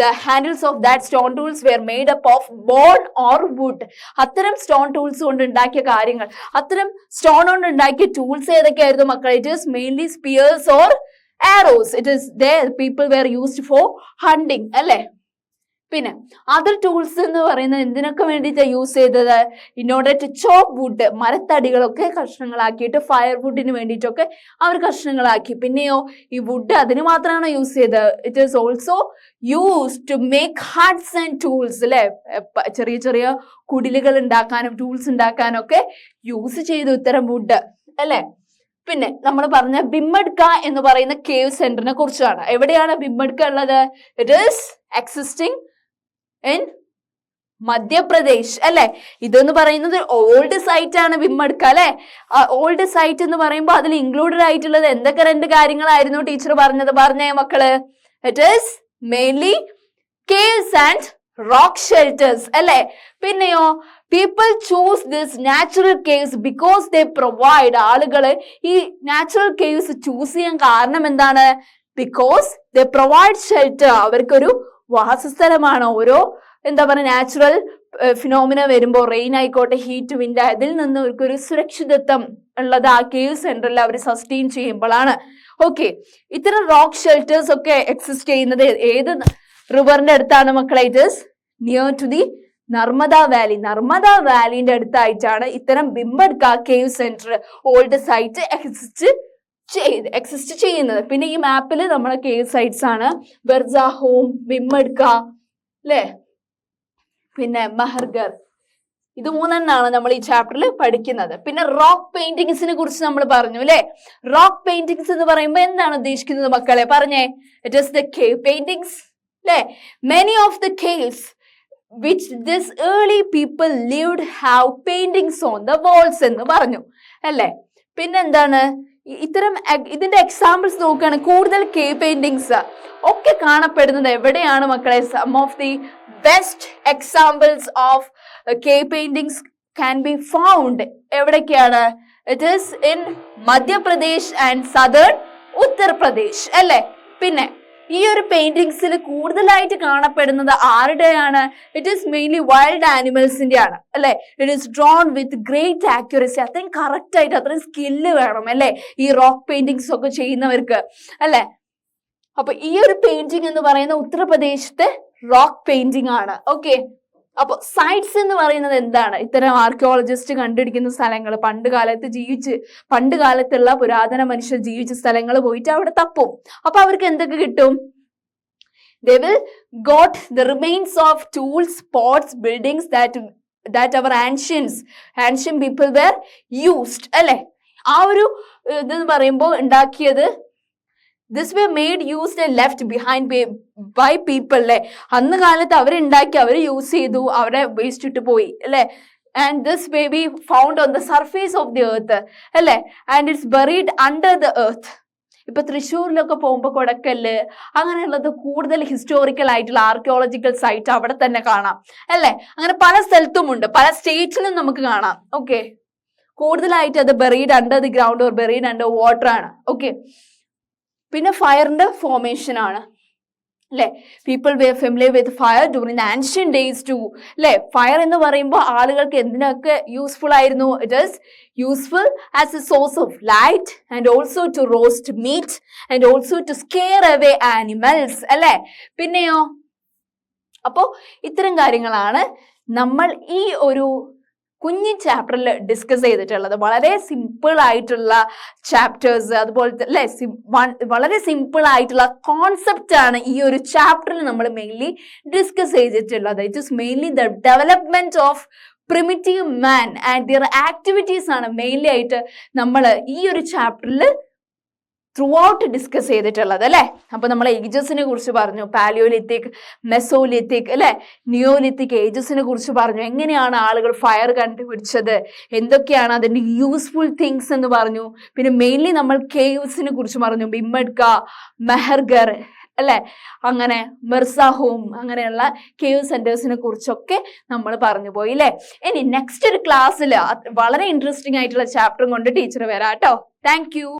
the handles of that stone tools were made up of bone or wood. അത്തരം സ്റ്റോൺ ടൂൾസ് കൊണ്ട് ഉണ്ടാക്കിയ കാര്യങ്ങൾ, അത്തരം സ്റ്റോൺ കൊണ്ട് ഉണ്ടാക്കിയ ടൂൾസ് ഏതൊക്കെയായിരുന്നു മക്കളെ? It is mainly spheres or arrows. It is there people were used for hunting അല്ലെ. പിന്നെ അതർ ടൂൾസ് എന്ന് പറയുന്നത് എന്തിനൊക്കെ വേണ്ടിയിട്ടാണ് യൂസ് ചെയ്തത്? In order to chop wood, മരത്തടികളൊക്കെ കഷ്ണങ്ങളാക്കിയിട്ട് ഫയർ വുഡിന് വേണ്ടിയിട്ടൊക്കെ അവർ കഷ്ണങ്ങളാക്കി. പിന്നെയോ ഈ വുഡ് അതിന് മാത്രമാണ് യൂസ് ചെയ്തത്. It is also use to make huts and tools അല്ലെ. ചെറിയ ചെറിയ കുടിലുകൾ ഉണ്ടാക്കാനും ടൂൾസ് ഉണ്ടാക്കാനും ഒക്കെ യൂസ് ചെയ്തു ഇത്തരം വുഡ് അല്ലെ. പിന്നെ നമ്മൾ പറഞ്ഞ ബിമ്മഡ്ക എന്ന് പറയുന്ന കേവ് സെന്ററിനെ കുറിച്ചാണ്. എവിടെയാണ് ബിമ്മഡ്ക ഉള്ളത്? It is existing in Madhya Pradesh അല്ലെ. ഇതെന്ന് പറയുന്നത് ഓൾഡ് സൈറ്റ് ആണ് ബിമ്മഡ്ക അല്ലെ. ഓൾഡ് സൈറ്റ് എന്ന് പറയുമ്പോൾ അതിൽ ഇൻക്ലൂഡഡ് ആയിട്ടുള്ളത് എന്തൊക്കെ രണ്ട് കാര്യങ്ങളായിരുന്നു ടീച്ചർ പറഞ്ഞത്? പറഞ്ഞേ മക്കള്. It is mainly caves and rock shelters അല്ലെ. പിന്നെയോ people choose this natural caves because they provide. ആളുകള് ഈ നാച്ചുറൽ കേവ്സ് ചൂസ് ചെയ്യാൻ കാരണം എന്താണ്? Because they provide shelter. അവർക്കൊരു വാസസ്ഥലമാണ്. ഓരോ എന്താ പറയുക നാച്ചുറൽ ഫിനോമിന വരുമ്പോൾ റെയിൻ ആയിക്കോട്ടെ ഹീറ്റ് വിൻഡ്, അതിൽ നിന്ന് അവർക്കൊരു സുരക്ഷിതത്വം ഉള്ളത് ആ കേവ് സെന്ററിൽ അവർ സസ്റ്റെയിൻ ചെയ്യുമ്പോഴാണ്. ഓക്കെ, ഇത്തരം റോക്ക് ഷെൽട്ടേഴ്സ് ഒക്കെ എക്സിസ്റ്റ് ചെയ്യുന്നത് ഏത് റിവറിന്റെ അടുത്താണ് മക്കളെ? It is near to the Narmada valley. Narmada വാലിന്റെ അടുത്തായിട്ടാണ് ഇത്തരം Bhimbetka cave centre old site exist ചെയ്യുന്നത്. പിന്നെ ഈ മാപ്പിൽ നമ്മുടെ കേവ് സൈറ്റ്സ് ആണ് ബർസാഹോം, ബിമ്മഡ്ക അല്ലെ, പിന്നെ മെഹർഗർ. ഇത് മൂന്നെണ്ണാണ് നമ്മൾ ഈ ചാപ്റ്ററിൽ പഠിക്കുന്നത്. പിന്നെ റോക്ക് പെയിന്റിങ്സിനെ കുറിച്ച് നമ്മൾ പറഞ്ഞു അല്ലെ. റോക്ക് പെയിന്റിങ്സ് എന്ന് പറയുമ്പോൾ എന്താണ് ഉദ്ദേശിക്കുന്നത് മക്കളെ? പറഞ്ഞേ. It is the cave paintings അല്ലെ. Many of the caves which this early people lived have paintings on the walls എന്ന് പറഞ്ഞു അല്ലെ. പിന്നെന്താണ് ഇത്തരം ഇതിന്റെ എക്സാമ്പിൾസ് നോക്കുകയാണ്. കൂടുതൽ കേവ് പെയിന്റിങ്സ് ഒക്കെ കാണപ്പെടുന്നത് എവിടെയാണ് മക്കളെ? Some of the best examples of cave paintings can be found എവിടേക്കാണ്? It is in Madhya Pradesh and southern Uttar Pradesh അല്ലെ. പിന്നെ ഈ ഒരു പെയിന്റിങ്സിൽ കൂടുതലായിട്ട് കാണപ്പെടുന്നത് ആരുടെയാണ്? ഇറ്റ് ഈസ് മെയിൻലി വൈൽഡ് ആനിമൽസിന്റെ ആണ് അല്ലെ. It is drawn with great accuracy. അത്രയും കറക്റ്റ് ആയിട്ട് അത്രയും സ്കില്ല് വേണം അല്ലെ ഈ റോക്ക് പെയിന്റിങ്സ് ഒക്കെ ചെയ്യുന്നവർക്ക് അല്ലെ. അപ്പൊ ഈ ഒരു പെയിന്റിങ് എന്ന് പറയുന്ന ഉത്തർപ്രദേശത്തെ റോക്ക് പെയിന്റിങ് ആണ്. ഓക്കെ, അപ്പൊ സൈറ്റ്സ് എന്ന് പറയുന്നത് എന്താണ്? ഇത്തരം ആർക്കിയോളജിസ്റ്റ് കണ്ടുപിടിക്കുന്ന സ്ഥലങ്ങൾ, പണ്ട് കാലത്തുള്ള പുരാതന മനുഷ്യർ ജീവിച്ച സ്ഥലങ്ങൾ പോയിട്ട് അവിടെ തപ്പും. അപ്പൊ അവർക്ക് എന്തൊക്കെ കിട്ടും? They will got the remains of tools, pots, buildings that our ancient people were used അല്ലെ. ആ ഒരു ഇതെന്ന് പറയുമ്പോൾ ഉണ്ടാക്കിയത് this were made, used and left behind by people അല്ലെ. അന്ന് കാലത്ത് അവരുണ്ടാക്കി, അവർ യൂസ് ചെയ്തു, അവരെ വേസ്റ്റ് ഇട്ട് പോയി അല്ലെ. and this may be found on the surface of the earth അല്ലെ. and it's buried under the earth. ഇപ്പൊ തൃശ്ശൂരിലൊക്കെ പോകുമ്പോൾ കൊടക്കല്ല് അങ്ങനെയുള്ളത് കൂടുതൽ ഹിസ്റ്റോറിക്കൽ ആയിട്ടുള്ള ആർക്കിയോളജിക്കൽ സൈറ്റ് അവിടെ തന്നെ കാണാം അല്ലെ. അങ്ങനെ പല സ്ഥലത്തും ഉണ്ട്, പല സ്റ്റേറ്റിലും നമുക്ക് കാണാം. ഓക്കെ, കൂടുതലായിട്ട് അത് buried under the ground or buried under water ആണ്. ഓക്കെ, പിന്നെ ഫയറിന്റെ ഫോർമേഷൻ ആണ്. അല്ലെ? People were familiar with fire during ancient days too. അല്ലെ? ഫയർ എന്ന് പറയുമ്പോൾ ആളുകൾക്ക് എന്തിനൊക്കെ യൂസ്ഫുൾ ആയിരുന്നു? It is useful as a source of light and also to roast meat and also to scare away animals. അല്ലെ? പിന്നെയോ? അപ്പോ ഇത്തരം കാര്യങ്ങളാണ് നമ്മൾ ഈ ഒരു കുഞ്ഞു ചാപ്റ്ററിൽ ഡിസ്കസ് ചെയ്തിട്ടുള്ളത്. വളരെ സിമ്പിൾ ആയിട്ടുള്ള ചാപ്റ്റേഴ്സ്, അതുപോലെ അല്ലെ വളരെ സിമ്പിൾ ആയിട്ടുള്ള കോൺസെപ്റ്റ് ആണ് ഈ ഒരു ചാപ്റ്ററിൽ നമ്മൾ മെയിൻലി ഡിസ്കസ് ചെയ്തിട്ടുള്ളത്. It is mainly the development of primitive man and their activities ആണ് മെയിൻലി ആയിട്ട് നമ്മൾ ഈ ഒരു ചാപ്റ്ററിൽ ത്രൂ ഔട്ട് ഡിസ്കസ് ചെയ്തിട്ടുള്ളത്. അല്ലെ? അപ്പൊ നമ്മൾ ഏജസിനെ കുറിച്ച് പറഞ്ഞു, പാലിയോലിത്തിക്, മെസോലിത്തിക്, അല്ലെ, നിയോലിത്തിക് ഏജസിനെ കുറിച്ച് പറഞ്ഞു. എങ്ങനെയാണ് ആളുകൾ ഫയർ കണ്ടുപിടിച്ചത്, എന്തൊക്കെയാണ് അതിന്റെ യൂസ്ഫുൾ തിങ്സ് എന്ന് പറഞ്ഞു. പിന്നെ മെയിൻലി നമ്മൾ കേവ്സിനെ കുറിച്ച് പറഞ്ഞു, ബിമ്മഡ്ക, മെഹർഗർ, അല്ലെ, അങ്ങനെ മിർസാഹോം, അങ്ങനെയുള്ള കേവ് സെന്റേഴ്സിനെ കുറിച്ചൊക്കെ നമ്മൾ പറഞ്ഞു പോയി. അല്ലെ? ഇനി നെക്സ്റ്റ് ഒരു ക്ലാസ്സിൽ വളരെ ഇൻട്രസ്റ്റിംഗ് ആയിട്ടുള്ള ചാപ്റ്ററും കൊണ്ട് ടീച്ചർ വരാം കേട്ടോ. Thank you.